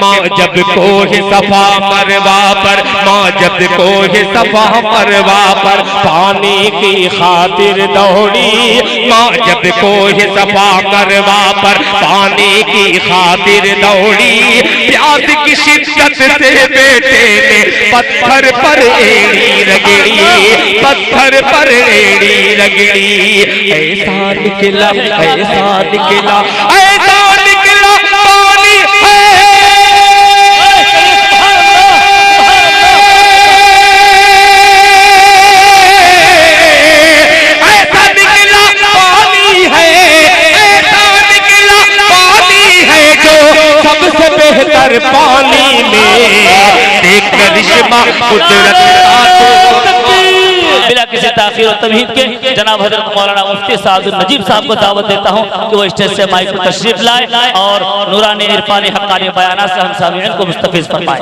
माँ जब कोहे सफा मरवा पर, माँ जब कोहे सफा मरवा पर पानी की खातिर दौड़ी, माँ जब कोहे सफा मरवा पर पानी की खातिर दौड़ी, प्यास की शिद्दत से बेटे ने पत्थर पर एड़ी रगड़ी, पत्थर पर एड़ी रगड़ी। ऐसा निकला, ऐसा निकला, ऐसा निकला पानी है, ऐसा निकला पानी है, ऐसा निकला पानी है जो सबसे बेहतर पानी में देख करिश्मा कुदरत का। बिना किसी ताखीर और तमहीद के जनाब हजरत मौलाना मुफ्ती सादुल नजीब साहब को दावत देता हूँ कि वो स्टेज से माइक पर तशरीफ लाए और नूरानी इरफानी हक्कानी बयानात से हम सामीईन को मुस्तफीज़ फरमाए।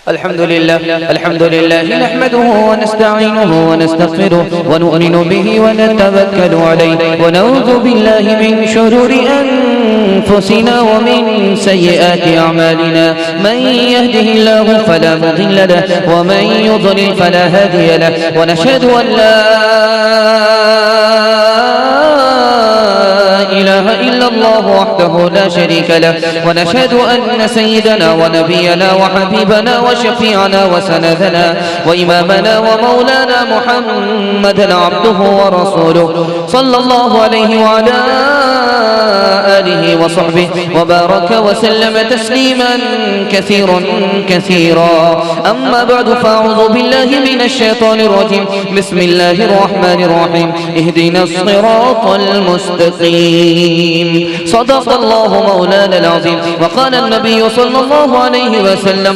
अल्हम्दुलिल्लाह अल्हम्दुलिल्लाह नहमदुहु व नस्तईनुहु व नस्तगफिरुहु व नु'मिनु बिही व नतवक्कलु अलैहि व नऊज़ु बिल्लाहि मिन शुरूरि अनफुसिना व मिन सय्यिआति अअमालिना मन यहदिहिल्लाहु फला मुदिल्ल लहु व मन युद्लिल फला हादिय लहु व नशहदु अन ला इलाहा इल्लल्लाहु वहदहु ला शरीका लहु व नशहदु अन्न सय्यिदना व नबियना व हबीबना व शफीअना व सनदना व इमामना व मौलाना मुहम्मदन अब्दुहु व रसूलुहु सल्लल्लाहु अलैहि व अला आलिहि व सहबिहि व बारक व सल्लम तस्लीमान कसीरन कसीरा। अम्मा बअद फअऊज़ु बिल्लाहि मिनश शैतानिर रजीम। बिस्मिल्लाहिर रहमानिर रहीम। इहदिनस सिरातल मुस्तकीम। सदक़ल्लाहु मौलाना अज़ीम। व क़ाल अन्नबिय्यु सल्लल्लाहु अलैहि व सल्लम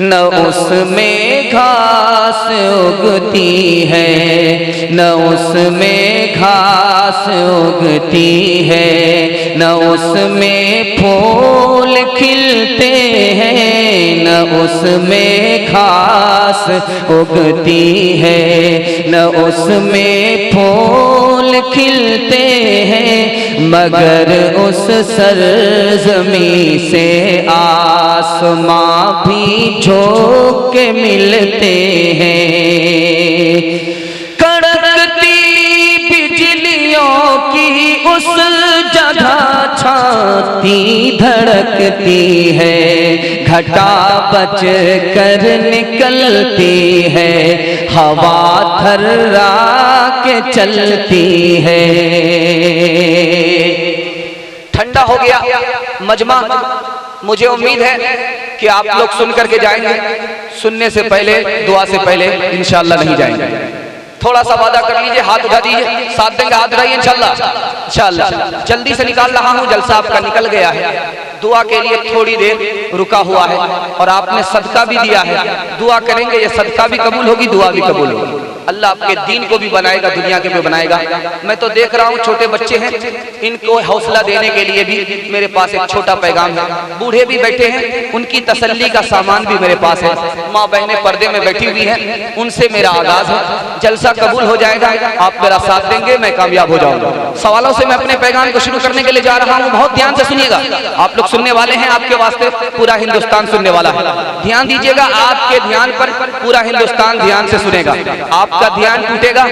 न उसमें घास उगती है, न उसमें घास उगती है, न उसमें फूल खिलते हैं, न उसमें घास उगती है, न उसमें फूल खिलते हैं, मगर उस सरज़मी से आसमां भी झोंक के मिलते हैं। कड़कती बिजलियों की उस जगह छाती धड़कती है, घटा बच कर निकलती है, हवा थर्रा के चलती है। ठंडा हो गया मजमा, मुझे उम्मीद है कि आप लोग सुन करके जाएंगे। सुनने से पहले, दुआ से पहले इंशाअल्लाह नहीं जाएंगे। थोड़ा सा वादा कर लीजिए, हाथ उठा दीजिए, साथ देंगे, हाथ उठाइए इंशाअल्लाह। इंशाअल्लाह जल्दी से निकाल रहा हूँ, जलसा आपका निकल गया है। दुआ के लिए थोड़ी देर रुका हुआ है और आपने सदका भी दिया है। दुआ करेंगे, ये सदका भी कबूल होगी, दुआ भी कबूल होगी। अल्लाह आपके दीन को भी बनाएगा, दुनिया के भी बनाएगा। मैं तो देख रहा हूँ छोटे बच्चे हैं, इनको हौसला देने के लिए भी मेरे पास एक छोटा पैगाम है। बूढ़े भी बैठे हैं, उनकी तसल्ली का सामान भी मेरे पास है। माँ बहनें पर्दे में बैठी हुई हैं, उनसे मेरा आगाज है। जलसा कबूल हो जाएगा, आप मेरा साथ देंगे, मैं कामयाब हो जाऊंगा। सवालों से मैं अपने पैगाम को शुरू करने के लिए जा रहा हूँ, बहुत ध्यान से सुनिएगा। आप लोग सुनने वाले हैं, आपके वास्ते पूरा हिंदुस्तान सुनने वाला है। ध्यान दीजिएगा, आपके ध्यान पर पूरा हिंदुस्तान ध्यान से सुनेगा। आपका ध्यान टूटेगा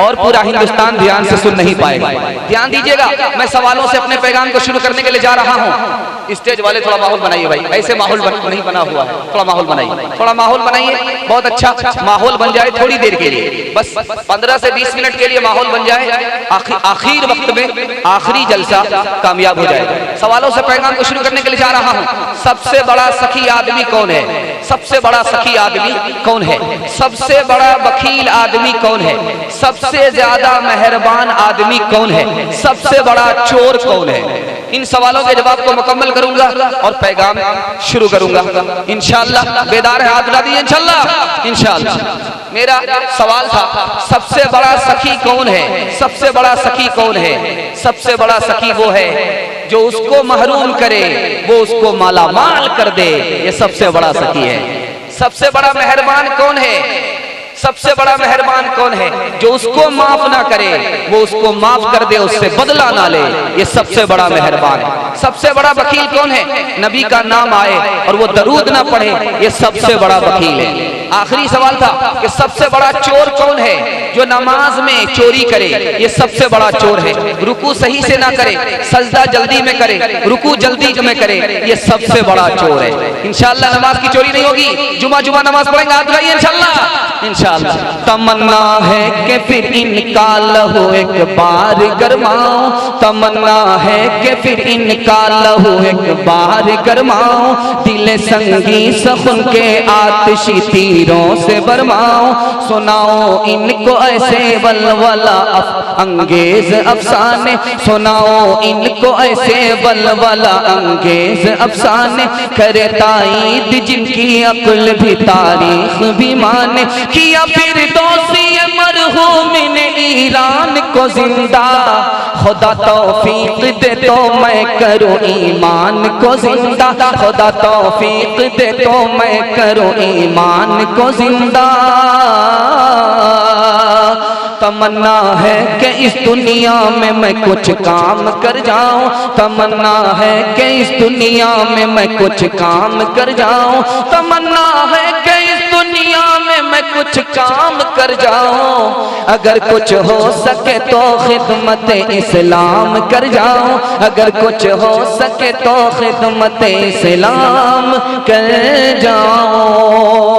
और पूरा हिंदुस्तान ध्यान से सुन नहीं पाएगा। ध्यान दीजिएगा, मैं सवालों से अपने पैगाम को शुरू करने के लिए जा रहा हूँ। स्टेज वाले थोड़ा माहौल बनाइए भाई, ऐसे माहौल नहीं बना हुआ है, थोड़ा माहौल बनाइए, थोड़ा माहौल बनाइए। बहुत अच्छा माहौल बन जाए थोड़ी देर के लिए, बस 15 से 20 मिनट के लिए माहौल बन जाए। आखिर वक्त में आखिरी जलसा कामयाब हो जाएगा। सवालों से पैगाम को शुरू करने के लिए जा रहा हूँ। सबसे बड़ा सखी आदमी कौन है? सबसे बड़ा सखी आदमी कौन है? सबसे बड़ा बखील आदमी कौन है? सबसे ज्यादा मेहरबान आदमी कौन है? सबसे बड़ा चोर कौन है? इन सवालों के जवाब को मुकम्मल करूंगा और पैगाम शुरू करूंगा इंशाअल्लाह। बेदार है, हाथ उठा दीजिए इंशाअल्लाह। इंशाअल्लाह मेरा सवाल था, सबसे बड़ा सखी कौन है? सबसे बड़ा सखी कौन है? सबसे बड़ा सखी वो है जो उसको महरूम करे, वो उसको माला माल कर दे, ये सबसे बड़ा सखी है। सबसे बड़ा मेहरबान कौन है? सबसे बड़ा मेहरबान कौन है? जो उसको माफ ना करे, वो उसको माफ कर दे, उससे बदला ना ले, ये सबसे बड़ा मेहरबान है। सबसे बड़ा वकील कौन है? नबी का नाम आए और वो दरूद ना पढ़े, ये सबसे बड़ा वकील है। आखिरी सवाल था कि सबसे बड़ा चोर कौन है? जो नमाज में चोरी करे, ये सबसे बड़ा चोर है। रुकू सही से ना करे, सजदा जल्दी में करे, रुकू जल्दी में करे, ये सबसे बड़ा चोर है। इंशाअल्लाह नमाज की चोरी नहीं होगी, जुमा जुमा नमाज पढ़ेंगे, हाथ उठाइए इंशाअल्लाह। इंशाअल्लाह तमन्ना है कि फिर इनका लहू एक बार गरमाऊं, तमन्ना है कि फिर इनका लहू एक बार गरमाऊं, दिल संगी सखुन के आतिशी तीरों से बरमाऊं, सुनाओ इनको ऐसे वलवला अंगेज अफसाने, सुनाओ इनको ऐसे वलवला अंगेज अफसाने, करे ताईद जिनकी अक्ल भी तारीख भी माने, किया फिर दोषी मरहूमिन ईरान को जिंदा, खुदा तौफीक दे तो मैं करूं ईमान को जिंदा, खुदा तौफीक दे तो मैं करूं ईमान को जिंदा। तमन्ना है कि इस दुनिया में मैं कुछ काम कर जाऊं, तमन्ना है कि इस दुनिया में मैं कुछ काम कर जाऊं, तमन्ना है कि इस दुनिया में मैं कुछ काम कर जाऊं, अगर कुछ हो सके तो खिदमत इस्लाम कर जाऊं, अगर कुछ हो सके तो खिदमत इस्लाम कर जाऊं।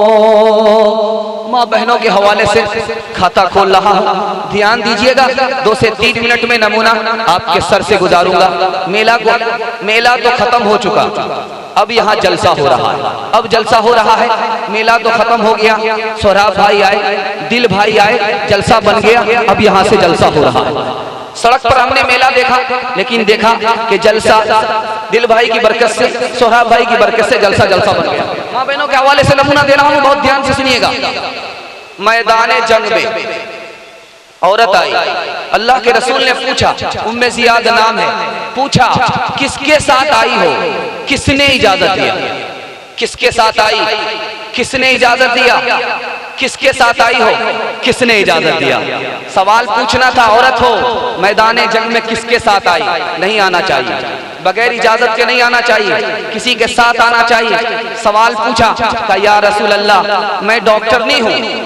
माँ बहनों के हवाले से खाता खोल रहा हूँ, ध्यान दीजिएगा। 2 से 3 मिनट में नमूना आपके सर से गुजारूंगा। मेला तो खत्म हो चुका, अब यहाँ जलसा हो रहा है। अब जलसा हो रहा है, मेला तो खत्म हो गया। सोहराब भाई आए, दिल भाई आए, जलसा बन गया। अब यहाँ से जलसा हो रहा है। सड़क पर हमने मेला देखा, लेकिन देखा कि जलसा दिल भाई की बरकत से, सोहराब भाई की बरकत से जलसा बन गया। माँ बहनों के हवाले से नमूना दे रहा हूँ, बहुत ध्यान से सुनिएगा। मैदान जंग में औरत आई, अल्लाह के रसूल ने पूछा, उम्मे ज़ियाद नाम है, पूछा किसके साथ आई हो? किसने इजाजत दिया? किसके साथ आई? किसने इजाजत दिया? किसके साथ आई हो? किसने इजाजत दिया? सवाल पूछना था, औरत हो, मैदान जंग में किसके साथ आई? नहीं आना चाहिए, बगैर इजाजत के नहीं आना चाहिए, किसी के साथ आना चाहिए। सवाल पूछा, कहा या रसूल अल्लाह मैं डॉक्टर नहीं हूँ,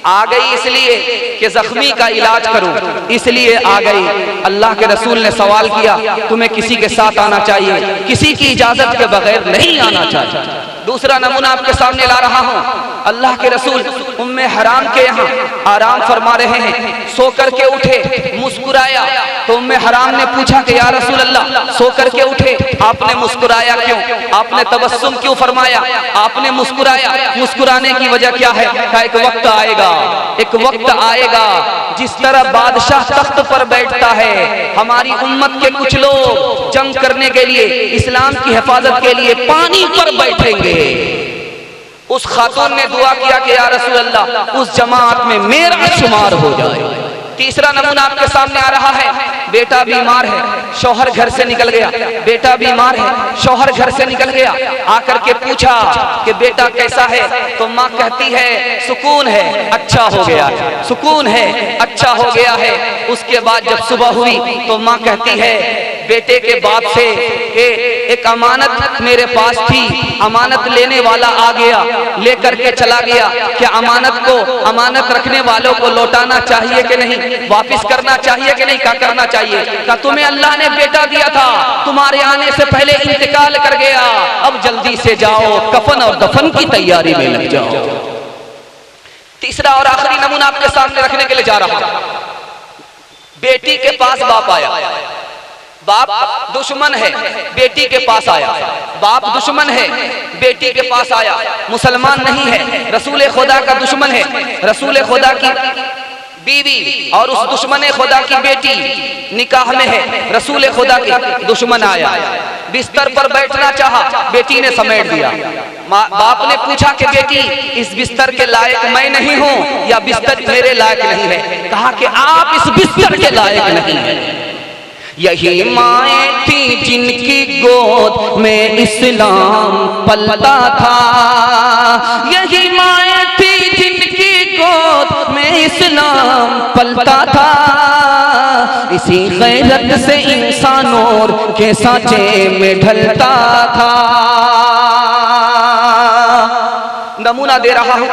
आ गई इसलिए कि जख्मी का इलाज करूं, इसलिए आ गई। अल्लाह के रसूल ने सवाल किया, तुम्हें किसी के साथ आना चाहिए, किसी की इजाजत के बगैर नहीं आना चाहिए। दूसरा नमूना आपके सामने ला रहा हूं। अल्लाह के रसूल उम्मे हराम के यहाँ आराम फरमा रहे हैं, सो करके उठे, मुस्कुराया तो उम्मे हराम ने पूछा कि या रसूल अल्लाह सो करके उठे, आपने मुस्कुराया क्यों? आपने तबस्सुम क्यों फरमाया? आपने मुस्कुराया, मुस्कुराने की वजह क्या है? कहा एक वक्त आएगा, एक वक्त आएगा जिस तरह बादशाह तख्त पर बैठता है, हमारी उम्मत के कुछ लोग जंग करने के लिए, इस्लाम की हिफाजत के लिए पानी पर बैठेंगे। उस खातून ने दुआ किया कि या रसूल अल्लाह उस जमात में मेरा शुमार हो जाए। तीसरा नमूना आपके सामने आ रहा है, बेटा बीमार है, शौहर घर से निकल गया, बेटा बीमार है, शौहर घर से निकल गया, आकर के पूछा कि बेटा कैसा है? तो माँ कहती है सुकून है, अच्छा हो गया है, सुकून है, अच्छा हो गया है। उसके बाद जब सुबह हुई तो माँ कहती है बेटे के बाप से एक अमानत मेरे पास थी, अमानत लेने वाला आ गया, लेकर के चला गया, क्या अमानत को, अमानत रखने वालों को लौटाना चाहिए कि नहीं, वापिस करना चाहिए कि नहीं? क्या करना चाहिए? क्या तुम्हें अल्लाह ने बेटा दिया था, तुम्हारे आने से पहले इंतकाल कर गया, अब जल्दी से जाओ कफन और दफन की तैयारी में लग जाओ। तीसरा और आखिरी नमूना आपके सामने रखने के लिए जा रहा हूं। बेटी के पास बाप आया, बाप दुश्मन है, बेटी के पास आया, बाप दुश्मन है, बेटी के पास आया, मुसलमान नहीं है, रसूल खुदा का दुश्मन है, रसूल खुदा की बीवी और उस दुश्मन खुदा की बेटी निकाह में है, रसूल खुदा के दुश्मन आया, बिस्तर पर बैठना चाहा, बेटी ने समेट दिया। बाप ने पूछा कि बेटी इस बिस्तर के लायक मैं नहीं हूं या बिस्तर मेरे लायक नहीं है? कहा कि आप इस बिस्तर के लायक नहीं हैं। यही माएँ थी जिनकी गोद में इस्लाम पलता था, यही माएँ थी जिनकी गोद में इस्लाम पलता था। इसी गैरत से इंसान और के सांचे में ढलता था। नमूना दे रहा हूं,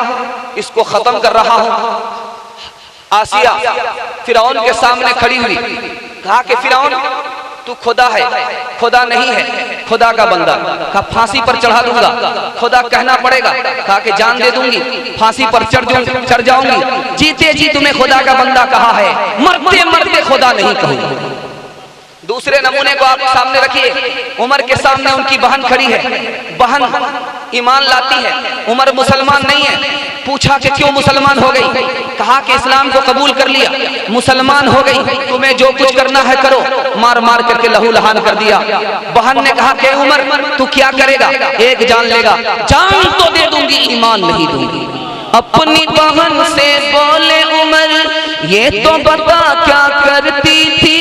इसको खत्म कर रहा हूं। आसिया फिरौन के सामने खड़ी हुई, कहा कि फिरौन तू खुदा है, खुदा नहीं है, खुदा का बंदा। कहा फांसी पर चढ़ा दूंगा, खुदा कहना पड़ेगा। कहा कि जान दे दूंगी, फांसी पर चढ़ जाऊंगी, जीते जी तुम्हें खुदा का बंदा कहा है, मरते मरते खुदा नहीं कहूंगा। दूसरे नमूने को आप सामने रखिए, उमर के सामने उनकी बहन खड़ी है, बहन ईमान लाती है, उमर मुसलमान नहीं है। पूछा कि क्यों मुसलमान हो गई? कहा कि इस्लाम को कबूल कर लिया, मुसलमान हो गई, तुम्हें जो कुछ करना है करो। मार मार करके लहू लहान कर दिया। बहन ने कहा कि उमर तू क्या करेगा? एक जान लेगा, जान तो दे दूंगी, ईमान नहीं दूंगी। अपनी बहन से बोले उमर ये तो बता क्या करती थी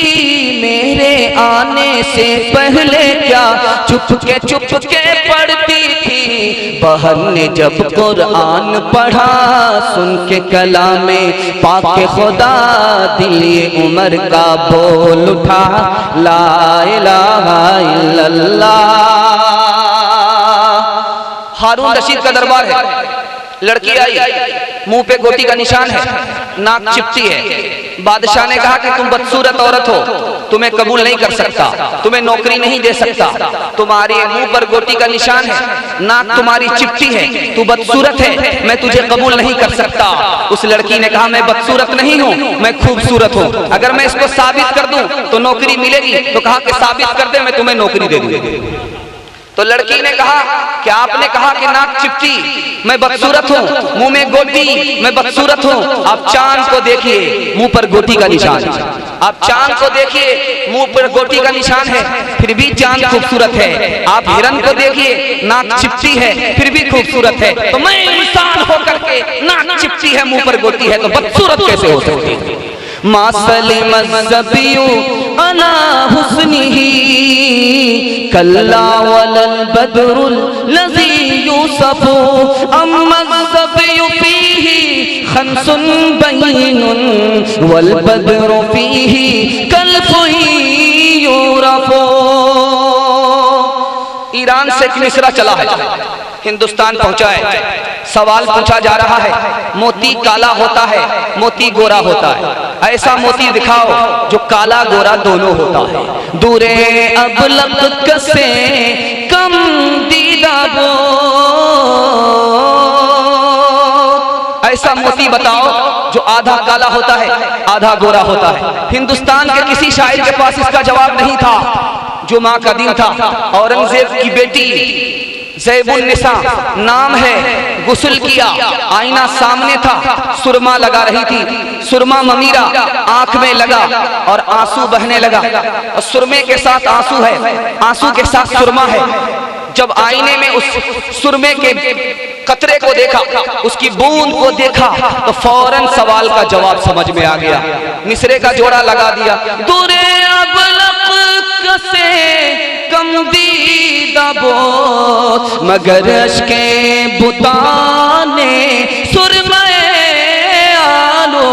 मेरे आने से पहले, क्या चुपके चुपके पढ़ती थी? बहन ने जब कुरान पढ़ा सुन के कलामे पाक खुदा, दिल ये उमर का बोल उठा ला इलाहा इल्लल्लाह। हारून रशीद का दरबार है, लड़की आई, मुंह पे गोटी का निशान है, नाक चिपटी है। बादशाह ने कहा कि तुम बदसूरत औरत हो, तुम्हें कबूल नहीं कर सकता, तुम्हें नौकरी नहीं दे सकता, तुम्हारे मुंह पर गोटी का निशान है, नाक तुम्हारी चिपटी है, तू बदसूरत है, मैं तुझे कबूल नहीं कर सकता। उस लड़की ने कहा मैं बदसूरत नहीं हूँ, मैं खूबसूरत हूँ, अगर मैं इसको साबित कर दूं तो नौकरी मिलेगी। तो कहा कि साबित कर दे, मैं तुम्हें नौकरी दे दूंगी। तो लड़की ने कहा कि आपने कहा कि नाक चिपटी, मैं बदसूरत हूँ, मुंह में गोटी, मैं बदसूरत हूँ। आप चांद को देखिए, मुंह पर गोटी का निशान, आप चांद को देखिए, मुंह पर गोटी का निशान है, फिर भी चांद खूबसूरत है। आप हिरन को देखिए, नाक चिपटी है, फिर भी खूबसूरत है। तो मैं इंसान होकर के नाक चिपटी है, मुंह पर गोटी है, तो बदसूरत कैसे हो सकती है? मासलिम ज़बियु अना हुस्निही कल्ला वलल बदरुल लज़ी यूसफु अम्मा ज़बियु फीही खंसुन बयीनुन वल बदरु फीही कल्फुही यूरफु। ईरान से एक मिसरा चला है, हिंदुस्तान पहुंचा है। सवाल पूछा जा रहा है, मोती काला होता है, मोती गोरा होता है, ऐसा मोती दिखाओ जो काला गोरा दोनों होता है। दूरे अबलक कसे कम दीदा वो, ऐसा मोती बताओ जो आधा काला होता है, आधा गोरा होता है। हिंदुस्तान के किसी शायर के पास इसका जवाब नहीं था। जुमा का दिन था, औरंगजेब की बेटी ज़ैबुन्निसा नाम है, गुस्ल किया, आईना सामने था, सुरमा लगा रही थी, सुरमा ममीरा आंख में लगा और आंसू बहने लगा। और सुरमे के साथ आंसू है, आंसू के साथ सुरमा है। जब आईने में उस सुरमे के कतरे को देखा, उसकी बूंद को देखा, तो फौरन सवाल का जवाब समझ में आ गया। मिसरे का जोड़ा लगा दिया, दूरे अबलक से कम दीदा बोत मगर अश्के बुताने सुरमे आलो।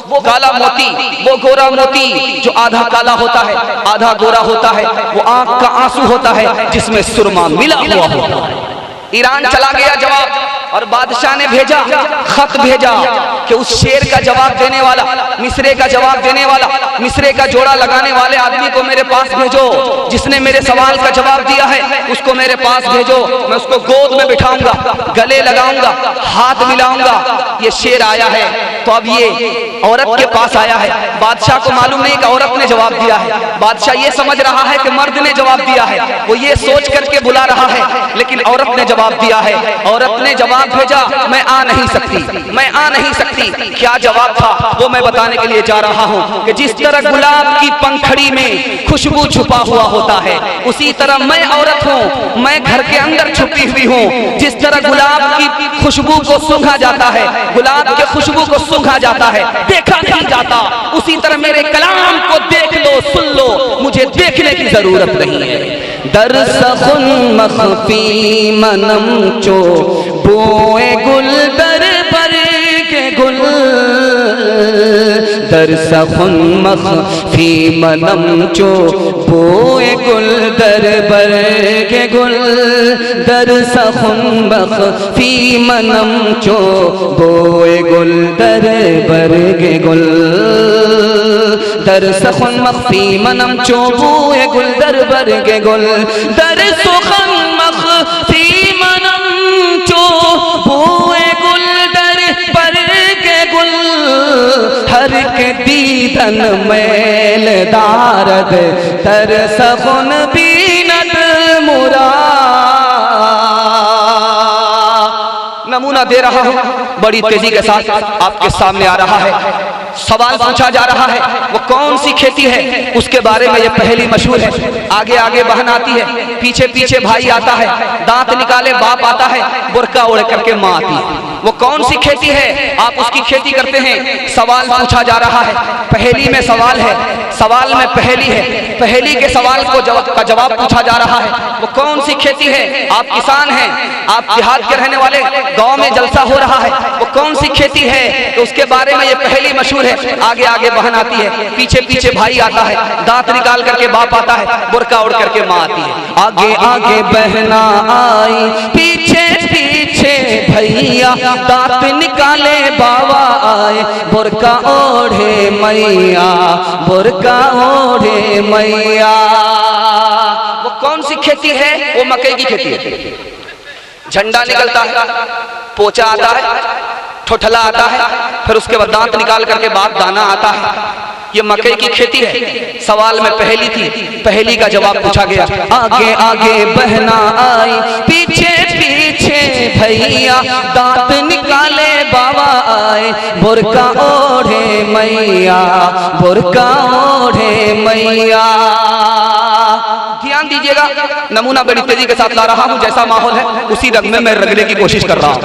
वो काला मोती, वो गोरा मोती जो आधा काला होता है, आधा गोरा होता है, वो आंख का आंसू होता है जिसमें सुरमा मिला हुआ होता है। ईरान चला गया जवाब, और बादशाह ने भेजा, खत भेजा कि उस शेर का जवाब देने वाला, मिसरे का जवाब देने वाला, मिसरे का जोड़ा लगाने वाले आदमी को मेरे पास भेजो। जिसने मेरे सवाल का जवाब दिया है उसको मेरे पास भेजो, मैं उसको गोद में बिठाऊंगा, गले लगाऊंगा, हाथ मिलाऊंगा। ये शेर आया है तो अब ये औरत के पास आया है, बादशाह को मालूम नहीं कि औरत ने जवाब दिया है, बादशाह ये समझ रहा है कि मर्द ने जवाब दिया है, वो ये सोच करके बुला रहा है, लेकिन औरत ने जवाब दिया है। औरत ने जवाब भेजा, मैं आ नहीं सकती, मैं आ नहीं सकती। क्या जवाब था वो मैं बताने के लिए जा रहा हूँ कि जिस तरह गुलाब की पंखड़ी में खुशबू छुपा हुआ होता है, उसी तरह मैं औरत हूँ, मैं घर के अंदर छुपी हुई हूँ। जिस तरह गुलाब की खुशबू को सूंघा जाता है, गुलाब के खुशबू को सूंघा जाता है, देखा नहीं जाता, उसी तरह मेरे कलाम को देख लो, सुन लो, मुझे देखने की जरूरत नहीं है। दरसखुन मखफी मनम चो बोए गुल दर पर के गुल, दरसखुन मखफी मनम चो बोए गुल दर पर के गुल, दरसखुन मखफी मनम चो बोए गुल दर पर के गुल, दरसखुन मखफी मनम चो बोए गुल दर पर के गुल, दरसखुन मखफी मनम चो बोए गुल दर पर के गुल, हर के दीदन मैल दारद दरसखुन बीनत मुरा। नमूना दे रहा हूं, बड़ी तेजी के साथ आपके सामने आ रहा है। सवाल पूछा जा रहा है वो कौन सी खेती है, उसके बारे में ये पहली मशहूर है। आगे आगे बहन आती है, पीछे पीछे भाई आता है, दांत निकाले बाप आता है, बुर्का ओढ़ करके माँ आती है। वो कौन सी खेती है, आप उसकी खेती करते हैं। सवाल पूछा जा रहा है, पहेली में सवाल है, सवाल में पहेली है, पहेली के सवाल को का जवाब पूछा जा रहा है। वो कौन सी खेती है, आप किसान हैं, आप देहात के रहने वाले, गांव में जलसा हो रहा है, वो कौन सी खेती है, तो उसके बारे में ये पहेली मशहूर है। आगे आगे बहन आती है, पीछे पीछे भाई आता है, दांत निकाल करके बाप आता है, बुर्का ओढ़ करके माँ आती है। आगे आगे बहना आई, पीछे पीछे भैया, दांत निकाले बाबा आए, बुर्का ओढ़े मैया, बुर्का ओढ़े मैया। वो कौन सी खेती है, वो मकई की खेती है। झंडा निकलता है, पोचा आता है, ठोठला आता है, फिर उसके बाद दांत निकाल करके बाप दाना आता है। ये मकई की खेती है। सवाल में पहेली थी, पहेली का जवाब पूछा गया। आगे आगे बहना आई, पीछे पीछे भैया, दांत निकाले बाबा आए, बुर्का ओढ़े मैया, बुर्का ओढ़े मैया। ध्यान दीजिएगा, नमूना बड़ी तेजी के साथ ला रहा हूं, जैसा माहौल है उसी रंग में मैं रंगने की कोशिश कर रहा हूं।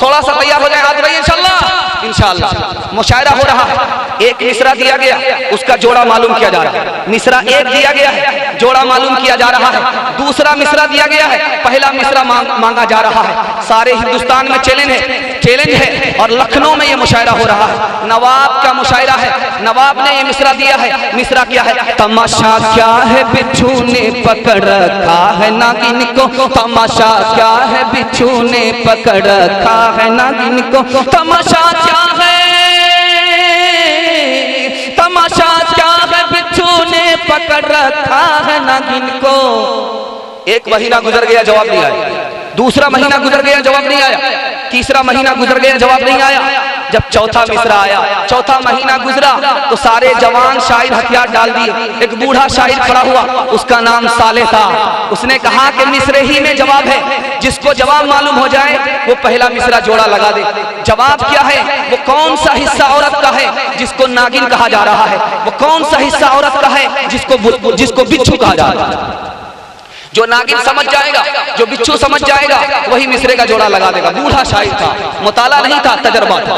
थोड़ा सा तैयार हो जाए, हाथ भाई इंशाल्लाह। इंशाल्लाह मुशायरा हो रहा है। एक मिसरा दिया गया, उसका जोड़ा मालूम किया जा रहा है। मिसरा एक दिया गया है, जोड़ा मालूम किया जा रहा है। दूसरा मिसरा दिया गया है, पहला मिसरा मांगा जा रहा है। सारे हिंदुस्तान में चैलेंज है और लखनऊ में ये मुशायरा हो रहा है। नवाब का मुशायरा है, नवाब ने ये मिसरा दिया है। मिसरा क्या है? तमाशा क्या है बिच्छू ने पकड़ रखा है नागिन को, तमाशा क्या है बिच्छू ने पकड़ रखा है नागिन को, तमाशा क्या है, तमाशा क्या है बिच्छू ने पकड़ रखा है नागिन को। एक महीना गुजर गया, जवाब नहीं आया। दूसरा महीना गुजर गया, जवाब नहीं आया। तीसरा महीना गुजर गया, जवाब नहीं आया। जब चौथा मिसरा आया, चौथा महीना गुजरा तो सारे जवान शायर हथियार डाल दिए। एक बूढ़ा शायर खड़ा हुआ, उसका नाम साले था। उसने कहा कि मिसरे ही में जवाब है, जिसको जवाब मालूम हो जाए वो पहला मिसरा जोड़ा लगा दे। जवाब क्या है? वो कौन सा हिस्सा औरत का है जिसको नागिन कहा जा रहा है? वो कौन सा हिस्सा औरत का है जिसको बिच्छू कहा जा रहा है? जो नागिन समझ जाएगा, जो बिच्छू समझ जाएगा, वही मिसरे का जोड़ा लगा देगा। बूढ़ा शायर था, मुताला नहीं था, तजर्बा था।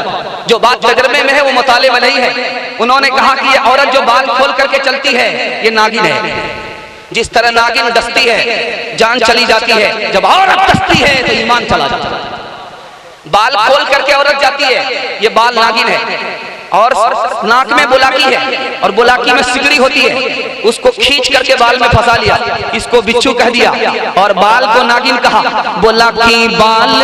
जो बात तजर्बे में है वो मुताले में नहीं है। उन्होंने कहा कि ये औरत जो बाल खोल करके चलती है ये नागिन है। जिस तरह नागिन डसती है जान चली जाती है, जब औरत डसती है तो ईमान चला जाता है। बाल खोल करके औरत जाती है, ये बाल नागिन है। और नाक में बुलाकी है और बुलाकी में सिगड़ी होती है, उसको खींच करके बाल में फंसा लिया, इसको बिच्छू कह दिया और बाल को नागिन कहा। बुलाकी बाल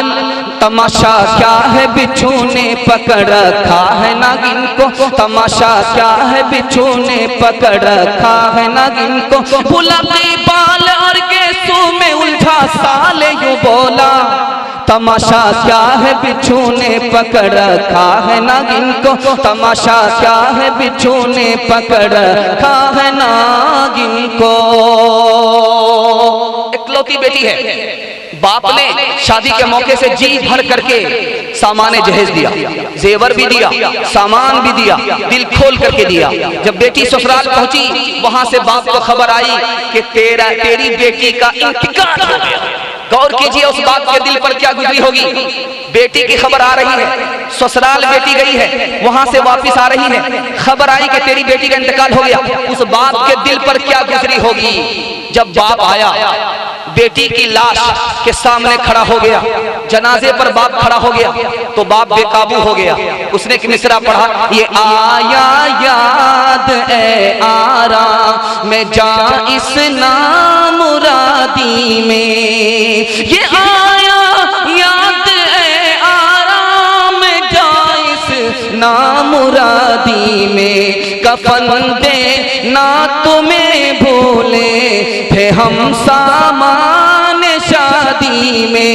तमाशा क्या है बिच्छू ने पकड़ रखा है नागिन को, तमाशा क्या है बिच्छू ने पकड़ रखा है नागिन को। बुलाकी बाल और गेसू में उलझा साले यूं बोला, तमाशा क्या है बिच्छू ने पकड़ रखा है नागिन को, तमाशा क्या है बिच्छू ने पकड़ रखा है नागिन को। इकलौती बेटी है, बाप ने शादी के मौके से जी भर करके सामान जहेज दिया, जेवर भी दिया, सामान भी दिया, दिल खोल करके दिया। जब बेटी ससुराल पहुंची, वहां से बाप को खबर आई कि तेरी बेटी का इंतकाल हो गया। गौर कीजिए उस बाप के दिल पर क्या गुजरी होगी। बेटी की खबर आ रही है, ससुराल बेटी गई है, वहां से वापस आ रही है, खबर आई कि तेरी बेटी का इंतकाल हो गया। उस बाप के दिल पर क्या गुजरी होगी। जब बाप आया, बेटी की लाश के सामने खड़ा हो गया, जनाजे पर बाप खड़ा हो गया, तो बाप बेकाबू हो गया। उसने एक मिसरा पढ़ा, ये आया याद ए आराम में जा इस नामुरादी में, ये आया याद ए आराम में जा इस नामुरादी में। कफन दे ना तुम्हें भूले थे हम सामान शादी में।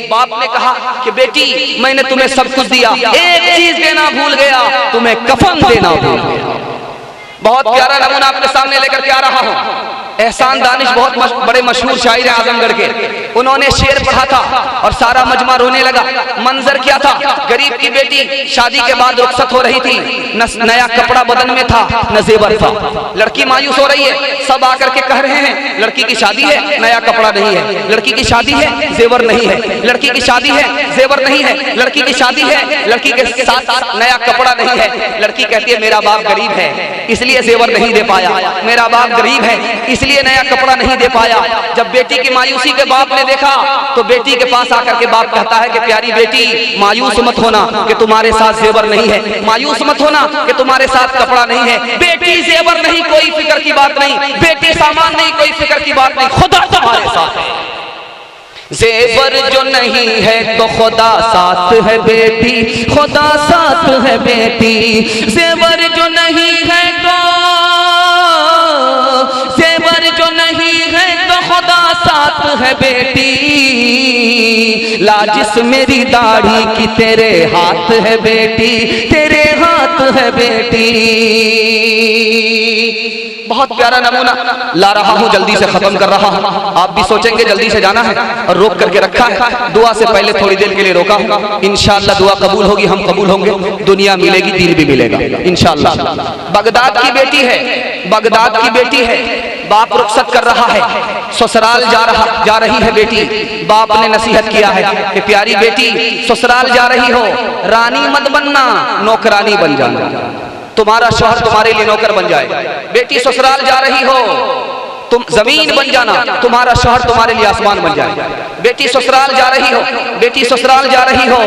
बाप ने कहा कि बेटी मैंने तुम्हें सब कुछ दिया, एक चीज देना भूल गया, तुम्हें कफन देना भूल गया। बहुत प्यारा नमूना आपके सामने लेकर के आ रहा हूं। एहसान दानिश बहुत बड़े मशहूर शायर हैं आजमगढ़ के, उन्होंने शेर पढ़ा था और सारा मजमा रोने लगा। मंजर क्या था, गरीब की बेटी शादी के बाद रुखसत हो रही थी, न नया कपड़ा बदन में था न जेवर था। लड़की मायूस हो रही है, सब आकर के कह रहे हैं लड़की की शादी है, नया कपड़ा नहीं है, लड़की की शादी है, जेवर नहीं है, लड़की की शादी है, जेवर नहीं है, लड़की की शादी है, लड़की के साथ नया कपड़ा नहीं है। लड़की कहती है मेरा बाप गरीब है इसलिए जेवर नहीं दे पाया, मेरा बाप गरीब है इसलिए नया कपड़ा नहीं दे पाया। जब बेटी की मायूसी के बाप ने देखा तो बेटी के पास आकर के बाप कहता है कि प्यारी बेटी मायूस मत होना कि तुम्हारे साथ जेवर नहीं है, मायूस मत होना कि तुम्हारे साथ कपड़ा नहीं है। बेटी जेवर नहीं कोई फिक्र की बात नहीं, बेटी सामान नहीं कोई फिक्र की बात नहीं, खुदा तुम्हारे साथ है। जेवर जो नहीं है तो खुदा साथ है बेटी, खुदा साथ है बेटी। जेवर जो नहीं है तो, जेवर जो नहीं है तो खुदा साथ है बेटी। लाजिस मेरी दाढ़ी की तेरे हाथ है बेटी, तेरे हाथ है बेटी। बहुत प्यारा नमूना ला रहा हूं, जल्दी से खत्म कर रहा हूं। आप भी सोचेंगे जल्दी से जाना है और रोक करके रखा है। दुआ से पहले थोड़ी देर के लिए रोका हूं, इंशाअल्लाह दुआ कबूल होगी, हम कबूल होंगे, दुनिया मिलेगी, दीन भी मिलेगा इंशाअल्लाह। बगदाद की बेटी है, बगदाद की बेटी है, बाप रुखसत कर रहा है, ससुराल जा रही है बेटी। बाप ने नसीहत किया है कि प्यारी बेटी ससुराल जा रही हो, रानी मत बनना, नौकरानी बन जाना, तुम्हारा शौहर तुम्हारे लिए नौकर बन जाएगा। बेटी ससुराल जा रही हो, तुम जमीन बन जाना, तुम्हारा शौहर तुम्हारे लिए आसमान बन जाएगा। बेटी ससुराल जा रही हो, बेटी ससुराल जा रही हो,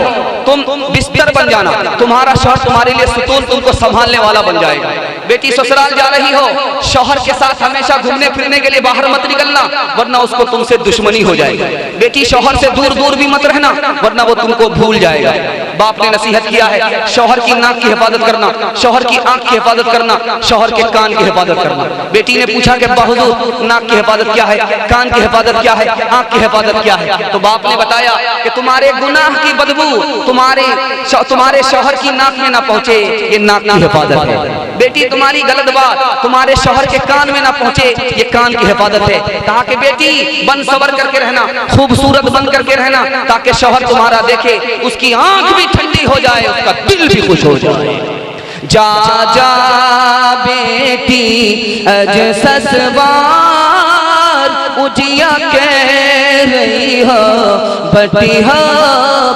तुम बिस्तर बन जाना, तुम्हारा शौहर तुम्हारे लिए सुतून, तुमको संभालने वाला बन जाएगा। बेटी ससुराल जा रही हो, शौहर के साथ हमेशा घूमने फिरने के लिए बाहर मत निकलना, वरना उसको तुमसे दुश्मनी हो जाएगी। बेटी शौहर से दूर दूर भी मत रहना, वरना वो तुमको भूल जाएगा। बाप ने नसीहत किया है, शौहर की नाक की हिफाजत करना, शौहर की आंख की हिफाजत करना, शौहर के कान की हिफाजत करना। बेटी ने पूछा कि अब्बा हुजूर नाक की हिफाजत क्या है, कान की हिफाजत क्या है, आंख की हिफाजत क्या है? तो बाप ने बताया कि तुम्हारे गुनाह की बदबू तुम्हारे शौहर की नाक में ना पहुंचे, ये नाक की हिफाजत है। बेटी तुम्हारी गलत बात तुम्हारे शौहर के कान में ना पहुंचे, ये कान की हिफाजत है। कहा कि बेटी बन सवर करके रहना, खूबसूरत बन करके रहना, ताकि शौहर तुम्हारा देखे, उसकी आंख भी ठंडी हो जाए, उसका दिल भी खुश हो जाए। जा जा बेटी अज ससवार उजिया कह रही हो, बटी हो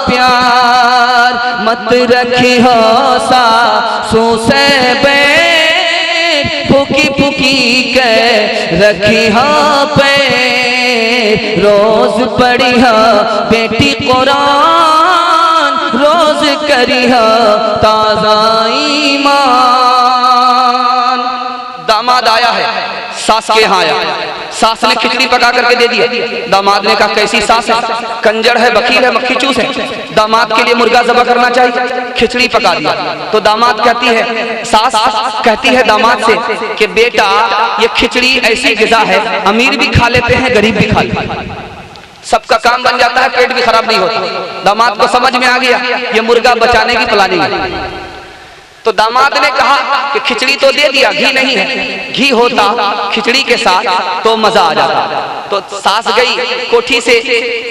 प्यार मत रखी हो सासू से बैर, फुकी फुकी के रखी हो पैर। रोज पढ़ी हो बेटी कुरान, रोज करी हो ताज़ा ईमान। दामाद आया है, सास के यहाँ आया, सास ने खिचड़ी पका करके दे दिया। दामाद ने कहा कैसी सास है, कंजर है, वकील है, मक्खी चूस है, दामाद के लिए मुर्गा ज़बह करना चाहिए, खिचड़ी पका दिया। तो दामाद कहती है, सास कहती है दामाद से कि बेटा ये खिचड़ी ऐसी ग़िज़ा है, अमीर भी खा लेते हैं, गरीब भी खा लेते हैं। सबका काम बन जाता है, पेट भी खराब नहीं होता। दामाद को समझ में आ गया ये मुर्गा बचाने की प्लानिंग है। तो दामाद ने कहा कि खिचड़ी तो दे दिया, घी नहीं है, घी होता खिचड़ी के साथ तो मजा आ जाता। तो सास गई कोठी से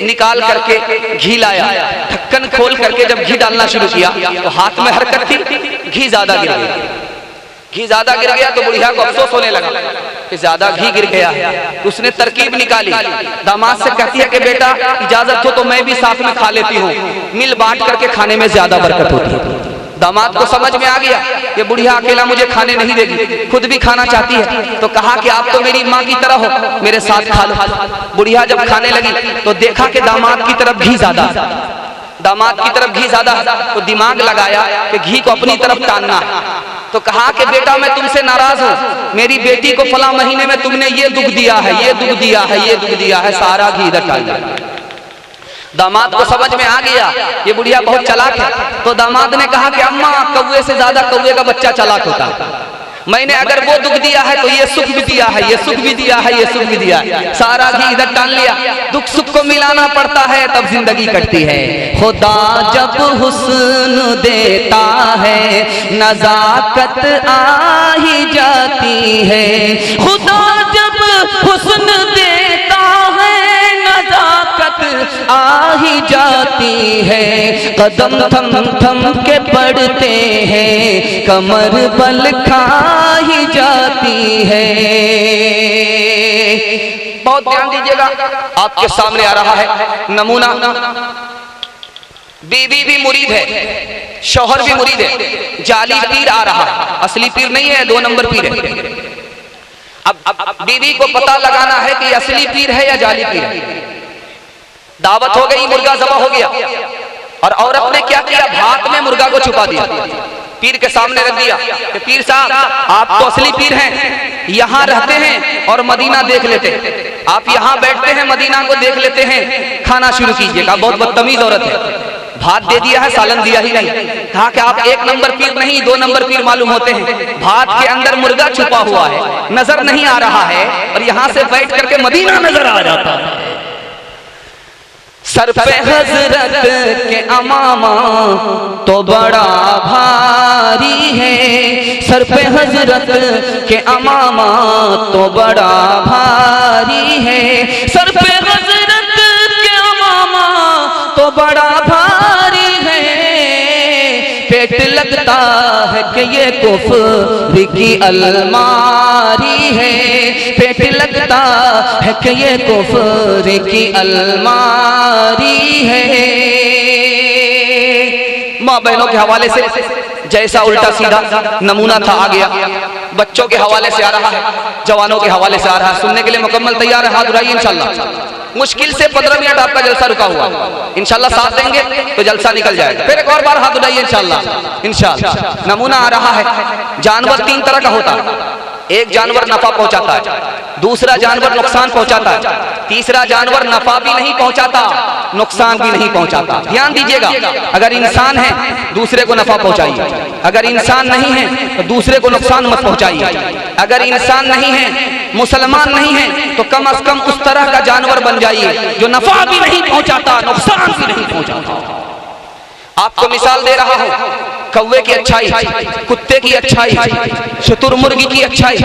निकाल करके घी लाया, ढक्कन खोल करके जब घी डालना शुरू किया तो हाथ में हरकत थी, घी ज्यादा गिर गया। घी ज्यादा गिर गया तो बुढ़िया को अफसोस होने लगा कि ज्यादा घी गिर गया। उसने तरकीब निकाली, दामाद से कहती है कि बेटा इजाजत हो तो मैं भी साथ में खा लेती हूँ, मिल बांट करके खाने में ज्यादा बरकत होती है। दामाद को समझ में आ गया ये बुढ़िया अकेला मुझे खाने नहीं देगी, खुद भी खाना चाहती है। तो कहा कि आप तो मेरी माँ की तरह हो, मेरे साथ खा लो। बुढ़िया जब खाने लगी तो देखा कि दामाद की तरफ घी ज्यादा, दामाद की तरफ घी ज्यादा, तो दिमाग लगाया कि घी को अपनी तरफ टानना है। तो कहा कि बेटा मैं तुमसे नाराज हूँ, मेरी बेटी को फला महीने में तुमने ये दुख दिया है, ये दुख दिया है, ये दुख दिया है, सारा घी इधर डाल दिया। दामाद को समझ में आ गया ये बुढ़िया बहुत चालाक है। तो दामाद ने कहा कि अम्मा कौवे से ज्यादा कौवे का बच्चा चालाक होता है, मैंने अगर वो दुख दिया है तो ये सुख भी दिया है, ये सुख भी दिया है, ये सुख भी दिया है, सारा घी इधर डाल लिया। दुख सुख को मिलाना पड़ता है तब जिंदगी कटती है। खुदा जब हुस्न देता है नजाकत आ ही जाती है, खुदा जब हुस्न देता है नजाकत आ ही जाती है। कदम थम थम के पड़ते हैं, कमर बल खा ही जाती है। बहुत ध्यान दीजिएगा, आपके सामने आ रहा है नमूना। बीवी भी मुरीद है, शौहर भी मुरीद है, जाली पीर आ रहा है, असली पीर नहीं है, 2 नंबर पीर है। अब बीवी को पता लगाना है कि असली पीर है या जाली पीर है। दावत हो गई, मुर्गा ज़बह हो गया, और औरत ने क्या किया, भात में मुर्गा को छुपा दिया, पीर के सामने रख दिया कि पीर साहब आप तो असली पीर हैं, यहाँ रहते हैं और मदीना देख लेते हैं, आप यहाँ बैठते हैं मदीना को देख लेते हैं, खाना शुरू कीजिएगा। बहुत बदतमीज औरत है, भात दे दिया है, सालन दिया ही नहीं। कहा कि आप 1 नंबर पीर नहीं 2 नंबर पीर मालूम होते हैं, भात के अंदर मुर्गा छुपा हुआ है, नजर नहीं आ रहा है, और यहाँ से बैठ करके मदीना नजर आ जाता है। सर पे हजरत के अमामा तो बड़ा भारी है, सर पे हजरत के अमामा तो बड़ा भारी है, सर पे हजरत के अमामा तो बड़ा भारी है। पेट लगता है कि ये कुफ्र की अलमारी है, पेट लगता है कि ये कुफ्र की अलमारी है। माँ बहनों के हवाले से जैसा उल्टा सीधा नमूना था आ गया, बच्चों के हवाले से आ रहा है, जवानों के हवाले से आ रहा है। सुनने के लिए मुकम्मल तैयार है, हाथ उठाइए इंशाल्लाह। मुश्किल से 15 मिनट आपका जलसा रुका हुआ, इंशाल्लाह साथ देंगे तो जलसा निकल जाएगा। फिर एक और बार हाथ उठाइए इंशाल्लाह। इंशाल्लाह नमूना आ रहा है। जानवर 3 तरह का होता है, एक जानवर नफा पहुंचाता है, दूसरा जानवर नुकसान पहुंचाता है, तीसरा जानवर नफा भी नहीं पहुंचाता, नुकसान भी नहीं पहुंचाता। ध्यान दीजिएगा, अगर इंसान है दूसरे को नफा पहुंचाइए, अगर इंसान नहीं है तो दूसरे को नुकसान मत पहुंचाइए। अगर इंसान नहीं है, मुसलमान नहीं है, तो कम से कम उस तरह का जानवर बन जाइए जो नफा भी नहीं पहुंचाता, नुकसान भी नहीं पहुंचाता। आपको मिसाल दे रहा हूं, कौवे की अच्छाई, कुत्ते की अच्छाई, शुतुरमुर्गी की अच्छाई,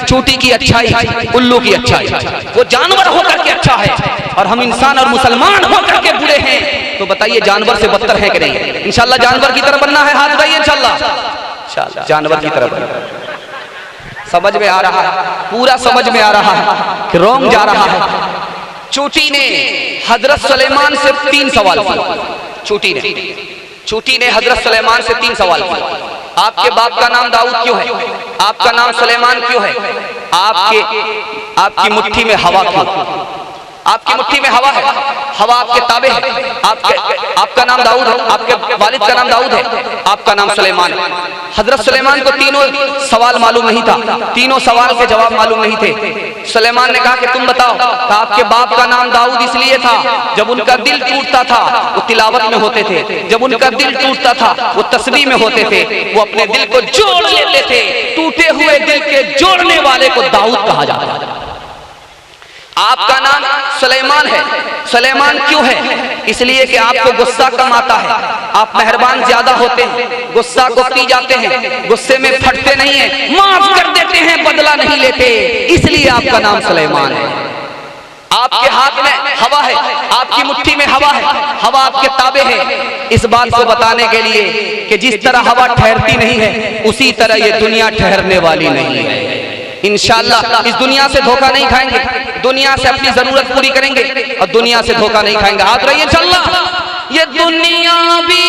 चूटी की अच्छाई, उल्लू की अच्छाई। वो जानवर होकर के अच्छा है और हम इंसान और मुसलमान होकर के बुरे हैं, तो बताइए जानवर से बदतर है कि नहीं? इंशाल्लाह जानवर की तरह बनना है, हाथ उठाइए इंशाल्लाह जानवर की तरह बनना। समझ में आ रहा है, पूरा समझ में आ रहा है कि रोंग जा रहा है। चूटी ने हजरत सुलेमान से 3 सवाल किए। चूटी ने हजरत सुलेमान से 3 सवाल किए। आपके बाप का नाम दाऊद क्यों है? आपका नाम सुलेमान क्यों है? आपकी मुट्ठी में हवा क्यों? आपकी मुट्ठी में हवा है, हवा आपके ताबे है, आपका नाम दाऊद है, आपके वालिद का नाम दाऊद है, आपका नाम सुलेमान है। हजरत सुलेमान को 3 सवाल मालूम नहीं था, 3 सवाल के जवाब मालूम नहीं थे। सुलेमान ने कहा कि तुम बताओ, तो आपके बाप का नाम दाऊद इसलिए था, जब उनका दिल टूटता था वो तिलावत में होते थे, जब उनका दिल टूटता था वो तस्बीह में होते थे, वो अपने दिल को जोड़ लेते थे। टूटे हुए दिल के जोड़ने वाले को दाऊद कहा जाता है। आपका नाम सुलेमान है। सुलेमान क्यों है? इसलिए कि आपको गुस्सा कम आता है, आप मेहरबान ज्यादा होते हैं, गुस्सा को पी जाते हैं, गुस्से में फटते नहीं हैं, माफ कर देते हैं, बदला नहीं लेते, इसलिए आपका नाम सुलेमान है। आपके हाथ में हवा है, आपकी मुट्ठी में हवा है, हवा आपके ताबे है, इस बात को बताने के लिए कि जिस तरह हवा ठहरती नहीं है उसी तरह ये दुनिया ठहरने वाली नहीं है। इंशाअल्लाह इस दुनिया से धोखा नहीं खाएंगे, दुनिया से अपनी जरूरत पूरी करेंगे और दुनिया से धोखा नहीं खाएंगे। हाथ रहिए इंशाअल्लाह। ये दुनिया भी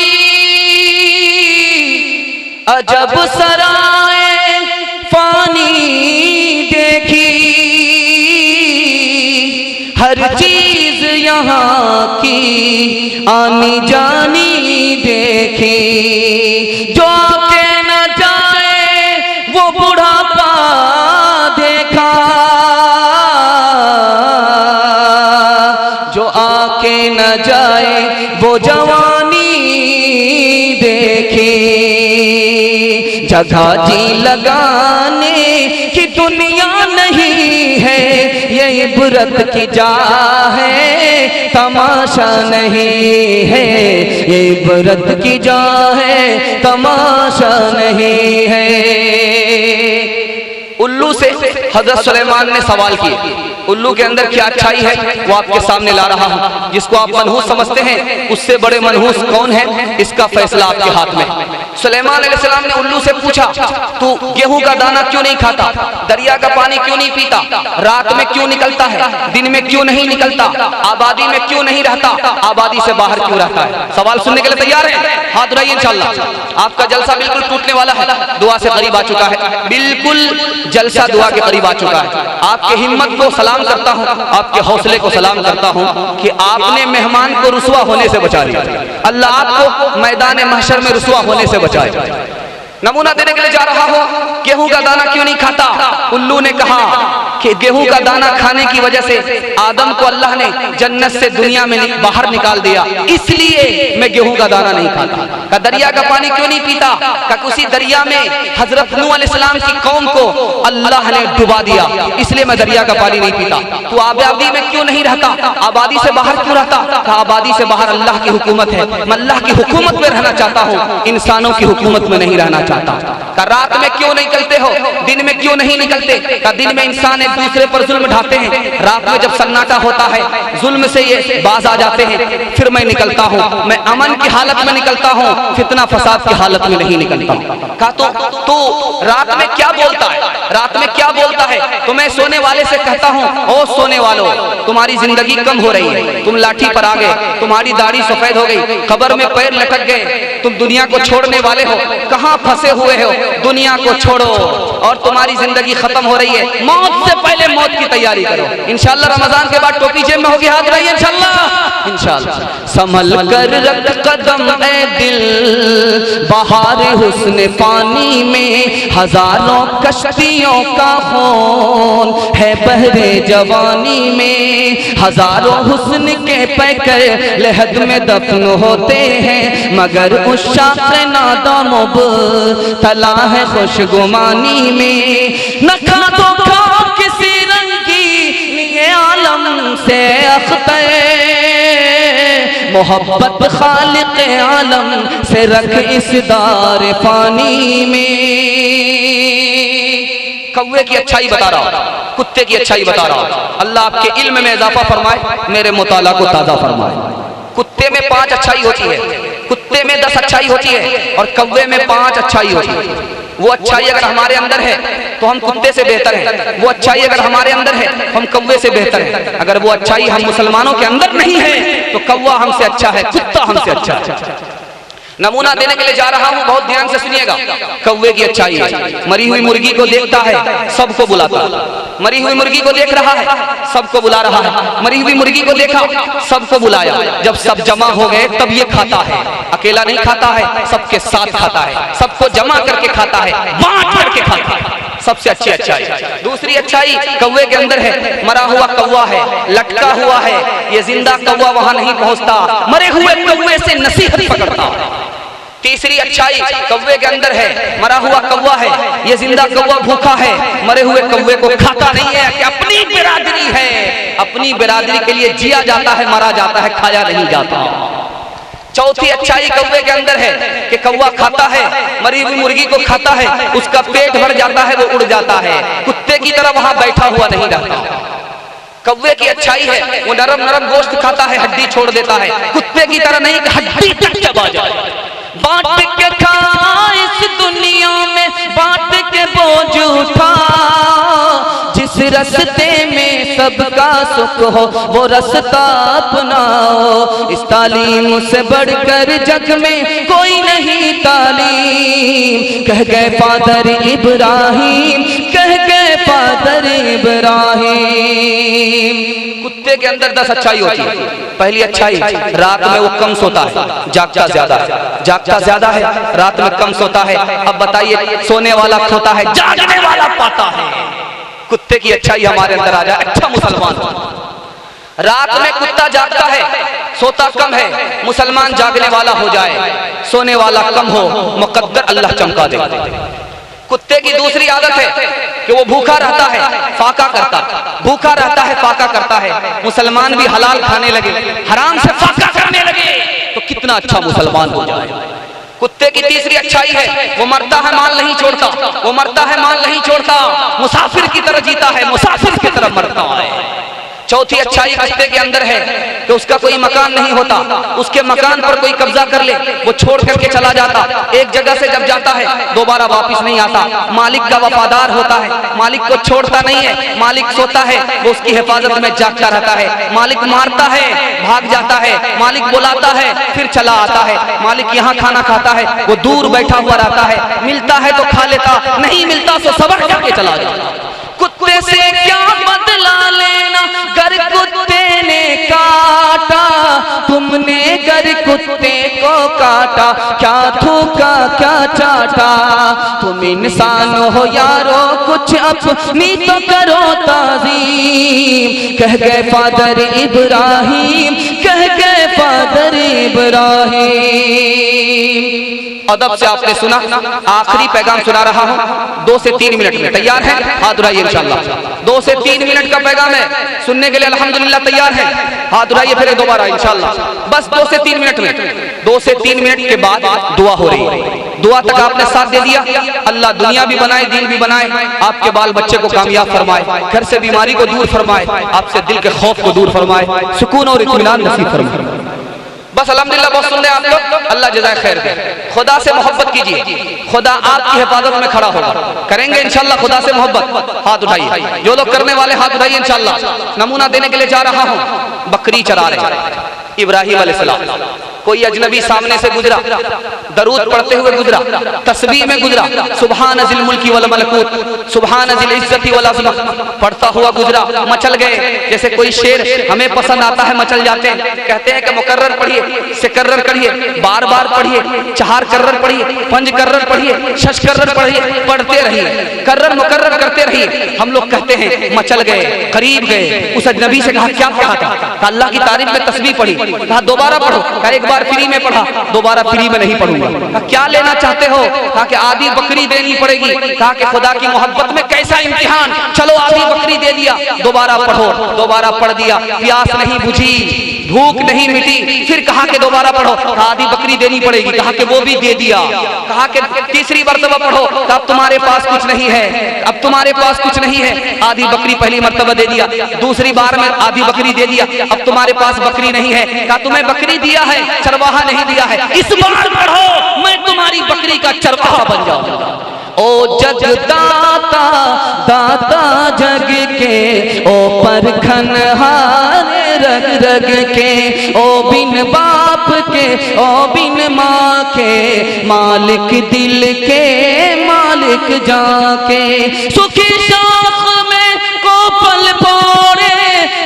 अजब सराए फानी देखी, हर चीज यहाँ की आनी जानी देखी, जो आके न जाए वो बुढ़ापा देखा, जो आके न जाए वो जवानी देखी, जगह जी लगाने की दुनिया नहीं है, ये इबरत की जा है, तमाशा नहीं है, ये इबरत की जा है, तमाशा नहीं है। उल्लू से हजरत सुलेमान ने सवाल किए, उल्लू के अंदर क्या अच्छाई है वो आपके सामने ला रहा हूं। जिसको आप मनहूस समझते हैं उससे बड़े मनहूस कौन है, इसका फैसला आपके हाथ में। सुलेमान अलैहिस्सलाम ने उल्लू से पूछा, तू गेहूं का दाना क्यों नहीं खाता, दरिया का पानी क्यों नहीं पीता, रात में क्यों निकलता है, दिन में क्यों नहीं निकलता, आबादी में क्यों नहीं रहता, आबादी से बाहर क्यों रहता है? सवाल सुनने के लिए तैयार है? हाथ उठाइए इंशाअल्लाह। आपका जलसा बिल्कुल टूटने वाला है, दुआ से करीब आ चुका है, बिल्कुल जलसा दुआ के करीब आ चुका है। आपके हिम्मत को सलाम करता हूं, आपके हौसले को सलाम करता हूं कि आपने मेहमान को रुसवा होने से बचा लिया। अल्लाह आपको मैदान महशर में रुसवा होने से बचाए। नमूना देने के लिए जा रहा हूं, गेहूं का दाना क्यों नहीं खाता? उल्लू ने कहा कि गेहूं का दाना खाने की वजह से आदम को अल्लाह ने जन्नत से दुनिया में बाहर निकाल दिया, इसलिए मैं गेहूं का दाना नहीं खाता। का दरिया का पानी क्यों नहीं पीता? का उसी दरिया में हजरत नूह अलैहिस्सलाम की कौम को अल्लाह ने डुबा दिया, इसलिए मैं दरिया का पानी नहीं पीता। तो आबादी में क्यों नहीं रहता, आबादी से बाहर क्यों रहता? का आबादी से बाहर अल्लाह की हुकूमत है, मैं अल्लाह की हुकूमत में रहना चाहता हूँ, इंसानों की हुकूमत में नहीं रहना चाहता। का रात में क्यों नहीं निकलते हो, दिन में क्यों नहीं निकलते? का दिन में इंसान एक दूसरे पर जुल्म ढाते हैं, रात में जब सन्नाटा होता है जुल्म से ये बाज आ जाते हैं, फिर मैं निकलता हूँ, मैं अमन की हालत में निकलता हूँ, फितना फसाद की हालत में नहीं निकलता। कहा तो रात में क्या बोलता है, रात में क्या बोलता है? तो मैं सोने वाले से कहता हूँ, ओ सोने वालों, तुम्हारी जिंदगी कम हो रही है, तुम लाठी पर आ गए, तुम्हारी दाढ़ी सफेद हो गई, कब्र में पैर लटक गए, तुम दुनिया को छोड़ने वाले हो, कहां फंसे हुए हो, दुनिया को छोड़ो और तुम्हारी जिंदगी खत्म हो रही है, मौत से पहले मौत की तैयारी करो। इंशाअल्लाह रमजान के बाद टोपी जेब में होगी, हाथ रहिए इंशाअल्लाह। इंशाअल्लाह संभल कर रख कदम ए दिल, बहार हुस्न पानी में हजारों कश्तियों का खून है बहरे जवानी में, हजारों हुस्न के पैकर लहद में दफन होते हैं, मगर उस शाक़ नादाम तला है खुशगुमानी में। न खा तो खा किसी रंग की निये आलम से अख्तर, मोहब्बत खालिक आलम से रख इस दार फानी में। कौवे की अच्छाई बता रहा हूं, कुत्ते की अच्छाई बता रहा हूं। अल्लाह आपके इल्म में इजाफा फरमाए, मेरे मुताला को ताज़ा फरमाए। कुत्ते में 5 अच्छाई होती है, कुत्ते में 10 अच्छाई होती है और कौवे में 5 अच्छाई होती है। वो अच्छाई अगर हमारे अंदर है तो हम कुत्ते से बेहतर हैं, वो अच्छाई अगर हमारे अंदर है तो हम कौवे से बेहतर हैं। अगर वो अच्छाई हम मुसलमानों के अंदर नहीं है तो कौवा हमसे अच्छा है, कुत्ता हमसे अच्छा है। नमूना देने के लिए जा रहा हूं, बहुत ध्यान से सुनिएगा। कौवे की अच्छाई है, मरी हुई मुर्गी को देखता है, सबको बुलाता है। मरी हुई मुर्गी को देख रहा है, सबको बुला रहा है। मरी हुई मुर्गी को देखा, सबको बुलाया। जब सब जमा हो गए तब ये खाता है, अकेला नहीं खाता है, सबके साथ खाता है, सबको जमा करके खाता है, बांट करके खाता है। सबसे अच्छी अच्छाई। दूसरी अच्छाई कौवे के अंदर है, मरा हुआ कौवा है, लटका हुआ है, ये जिंदा कौवा वहां नहीं पहुंचता, मरे हुए कौवे से नसीहत पकड़ता है। तीसरी अच्छाई कौवे के अंदर है, मरा हुआ कौवा है, ये जिंदा कौवा भूखा है, मरे हुए कौवे को खाता नहीं है कि अपनी बिरादरी है, अपनी बिरादरी के लिए जिया जाता है, मरा जाता है, खाया नहीं जाता। चौथी अच्छाई कौवे के अंदर है कि कौवा खाता है, मरी हुई मुर्गी को खाता है, उसका पेट भर जाता है, वो उड़ जाता है, कुत्ते की तरह वहां बैठा हुआ नहीं रहता। कौवे की अच्छाई है वो नरम नरम गोश्त खाता है, हड्डी छोड़ देता है, कुत्ते की तरह नहीं कि हड्डी तक चबा जाए। बांट के खा इस दुनिया में, बांट के बोझ उठा, जिस रस्ते में सबका सुख हो वो रास्ता अपनाओ। इस तालीम से बढ़कर जग में कोई नहीं तालीम, कह गए फादर इब्राहिम, कह गए फादर इब्राहिम। कुत्ते के अंदर 10 अच्छाई होती है। पहली अच्छाई, रात में वो कम सोता है, जागता ज्यादा है, जागता ज्यादा है, रात में कम सोता है। अब बताइए, सोने वाला खोता है, जागने वाला पाता है। कुत्ते की अच्छाई हमारे अंदर आ जाए, अच्छा मुसलमान हो। रात में कुत्ता जागता है, सोता कम है, मुसलमान जागने वाला हो जाए, सोने वाला कम हो, मुकद्दर अल्लाह चमका दे। कुत्ते की दूसरी आदत है कि वो भूखा रहता है, फाका करता, भूखा रहता है, फाका करता है। मुसलमान भी हलाल खाने लगे, हराम से फाका करने लगे तो कितना अच्छा मुसलमान हो जाए। कुत्ते की तीसरी अच्छाई है वो मरता है माल नहीं छोड़ता, वो मरता है माल नहीं छोड़ता, मुसाफिर की तरह जीता है, मुसाफिर की तरह मरता है। चौथी अच्छाई कुत्ते के अंदर है कि उसका कोई मकान नहीं होता, उसके मकान पर कोई कब्जा कर ले वो छोड़ करके चला जाता, एक जगह से जब जाता है दोबारा वापस नहीं आता। मालिक का वफादार होता है, मालिक को छोड़ता नहीं है, मालिक सोता है वो उसकी हिफाजत में जागता रहता है, मालिक मारता है भाग जाता है, मालिक बुलाता है फिर चला आता है, मालिक यहाँ खाना खाता है वो दूर बैठा हुआ रहता है, मिलता है तो खा लेता, नहीं मिलता तो सबक करके चला जाता। कुत्ते से क्या बदला लेना, गर कुत्ते ने काटा, तुमने गर कुत्ते को काटा, क्या थूका क्या चाटा। तुम इंसान हो यारो कुछ अपनी तो करो ताज़ीम, कह गए फादर इब्राहिम, कह गए फादर इब्राहिम। अदब से आपने सुना, आखिरी पैगाम सुना रहा हूं 2 से 3 मिनट में। तैयार है? हाथ उठाइए इंशाल्लाह। 2 से 3 मिनट का पैगाम है, सुनने के लिए अल्हम्दुलिल्लाह तैयार है? हाथ उठाइए फिर दोबारा इंशाल्लाह। बस 2 से 3 मिनट में, 2 से 3 मिनट के बाद दुआ हो रही है। दुआ तक आपने साथ दे दिया, अल्लाह दुनिया भी बनाए दीन भी बनाए, आपके बाल बच्चे को कामयाब फरमाए, घर से बीमारी को दूर फरमाए, आपसे दिल के खौफ को दूर फरमाए, सुकून और इत्मीनान नसीब फरमाए। बस अल्हम्दुलिल्लाह, बहुत सुन रहे आप लोग, अल्लाह जज़ाए खैर दे। खुदा से मोहब्बत कीजिए, खुदा आपकी हिफाजत में खड़ा होगा। करेंगे इंशाल्लाह खुदा से मोहब्बत? हाथ उठाइए, जो लोग करने वाले हाथ उठाइए इंशाल्लाह। नमूना देने के लिए जा रहा हूं, बकरी चरा रहे इब्राहिम अलैहिस्सलाम, कोई अजनबी सामने से गुजरा, दरूद पढ़ते हुए गुजरा, तस्बीह में गुजरा, सुभान जिल मुल्की वल मलकूत, सुभान जिल इज्जति वल अज़मत पढ़ता हुआ गुजरा, मचल गए। जैसे कोई शेर हमें पसंद आता है, मचल जाते हैं, कहते हैं कि मुकर्रर पढ़िए, सिकर्रर पढ़िए, बार बार पढ़िए, 4 कर्रर पढ़िए, 5 कर्रर पढ़िए, 6 कर्रर पढ़िए, पढ़ते रहिए, कर्रर मुकर्रर करते रहिए। हम लोग कहते हैं मचल गए, करीब गए। उस अजनबी से कहा क्या पढ़ा था? अल्लाह की तारीफ में तस्बीह पढ़ी। कहा दोबारा पढ़ो। कहा एक बार फ्री में पढ़ा, दोबारा फ्री में नहीं पढ़ूंगा। कहा क्या लेना चाहते हो? कहा कि आधी बकरी देनी पड़ेगी। कहा कि खुदा की मोहब्बत में कैसा इम्तिहान, चलो आधी बकरी दे दिया, दोबारा पढ़ो। दोबारा पढ़ दिया, प्यास नहीं बुझी, भूख नहीं मिटी, फिर कहा कि दोबारा पढ़ो। कहा आधी बकरी देनी पड़ेगी। कहा कि वो भी दे दिया। कहा कि तीसरी मर्तबा पढ़ो। कहा अब तुम्हारे पास कुछ नहीं है, अब तुम्हारे पास कुछ नहीं है। आधी बकरी पहली मर्तबा दे दिया, दूसरी बार में आधी बकरी दे दिया, अब तुम्हारे पास बकरी नहीं है। कहा तुम्हें बकरी दिया है, चरवाहा नहीं दिया है, इस बार पढ़ो, मैं तुम्हारी बकरी का चरवाहा बन जाऊंगा। ओ जगदाता दाता जग के, ओ परखनहार रग रग के, ओ बिन बाप के, ओ बिन माँ के, मालिक दिल के, मालिक जाके। सुखी शाख में को पल फोड़े,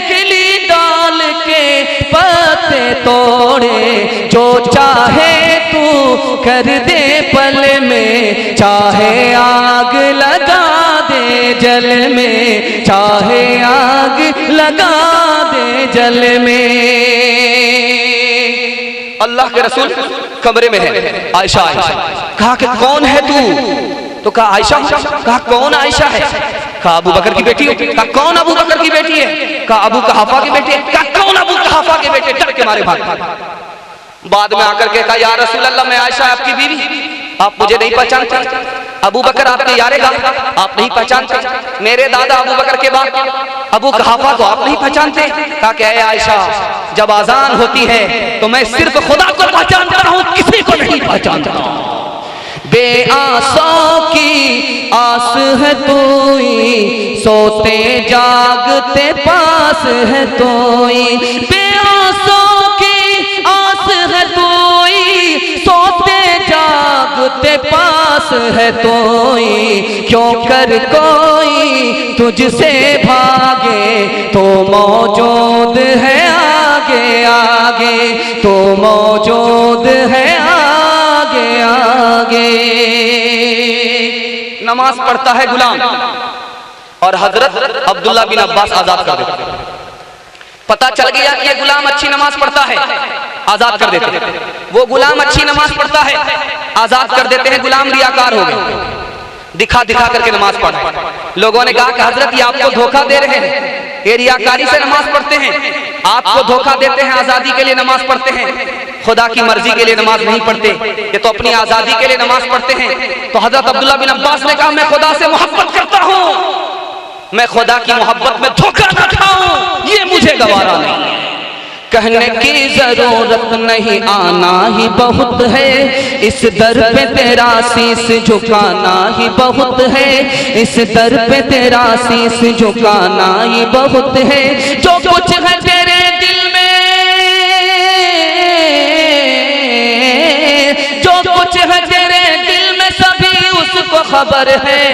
गिली डाल के पत्ते तोड़े, जो चाहे तू कर दे पल में, चाहे आग लगा दे जल में, चाहे आग लगा दे जल में। अल्लाह के रसूल कमरे में है, आयशा आयशा। कहा कि कौन है तू? तो कहा आयशा। कहा कौन आयशा है? कहा अबू बकर की बेटी हो? कहा कौन अबू बकर की बेटी है? कहा अबू कहाफा की बेटी है। कहा कौन अबू कहाफा के बेटे? डर के मारे भाग। बाद में आकर के कहा या रसूल अल्लाह, मैं आयशा आपकी बीवी, आप मुझे नहीं पहचानते। अबू बकर आपके यारेगा, आप नहीं पहचानते। मेरे दादा अबू बकर के बाद अबू कहाफा को आप नहीं पहचानते। कहा कि आयशा, जब आजान होती है तो मैं सिर्फ खुदा को पहचानता हूँ, किसी को नहीं पहचानता। बेआसों की आस है तोई, सोते जागते पास है तोई। बेआसों की आस है तोई, सोते जागते पास है तोई। क्यों कर कोई तुझसे भागे, तो मौजूद है आगे आगे, तो मौजूद है आगे आगे। नमाज पढ़ता है गुलाम, और हजरत अब्दुल्ला बिन अब्बास आजाद कर देते। पता चल गया कि ये गुलाम अच्छी नमाज पढ़ता है, आजाद कर देते हैं। वो गुलाम अच्छी नमाज पढ़ता है, आजाद कर देते हैं। गुलाम रियाकार हो गए, दिखा दिखा करके नमाज पढ़। लोगों ने कहा कि हजरत ये आपको धोखा दे रहे हैं, ये रियाकारी से नमाज पढ़ते हैं, आपको धोखा देते हैं, आजादी के लिए नमाज पढ़ते हैं, खुदा की मर्जी के लिए नमाज नहीं पढ़ते, ये तो अपनी आजादी के लिए नमाज पढ़ते हैं। तो हजरत अब्दुल्ला बिन अब्बास ने कहा मैं खुदा से मोहब्बत करता हूँ, मैं खुदा की मोहब्बत में धोखा न खाऊं, ये मुझे गवारा नहीं। कहने की जरूरत नहीं, आना ही बहुत है, इस दर पे तेरा शीश झुकाना ही बहुत है, इस दर पे तेरा शीश झुकाना ही बहुत है। जो कुछ है तेरे दिल में, जो कुछ है तेरे दिल में सभी उसको खबर है।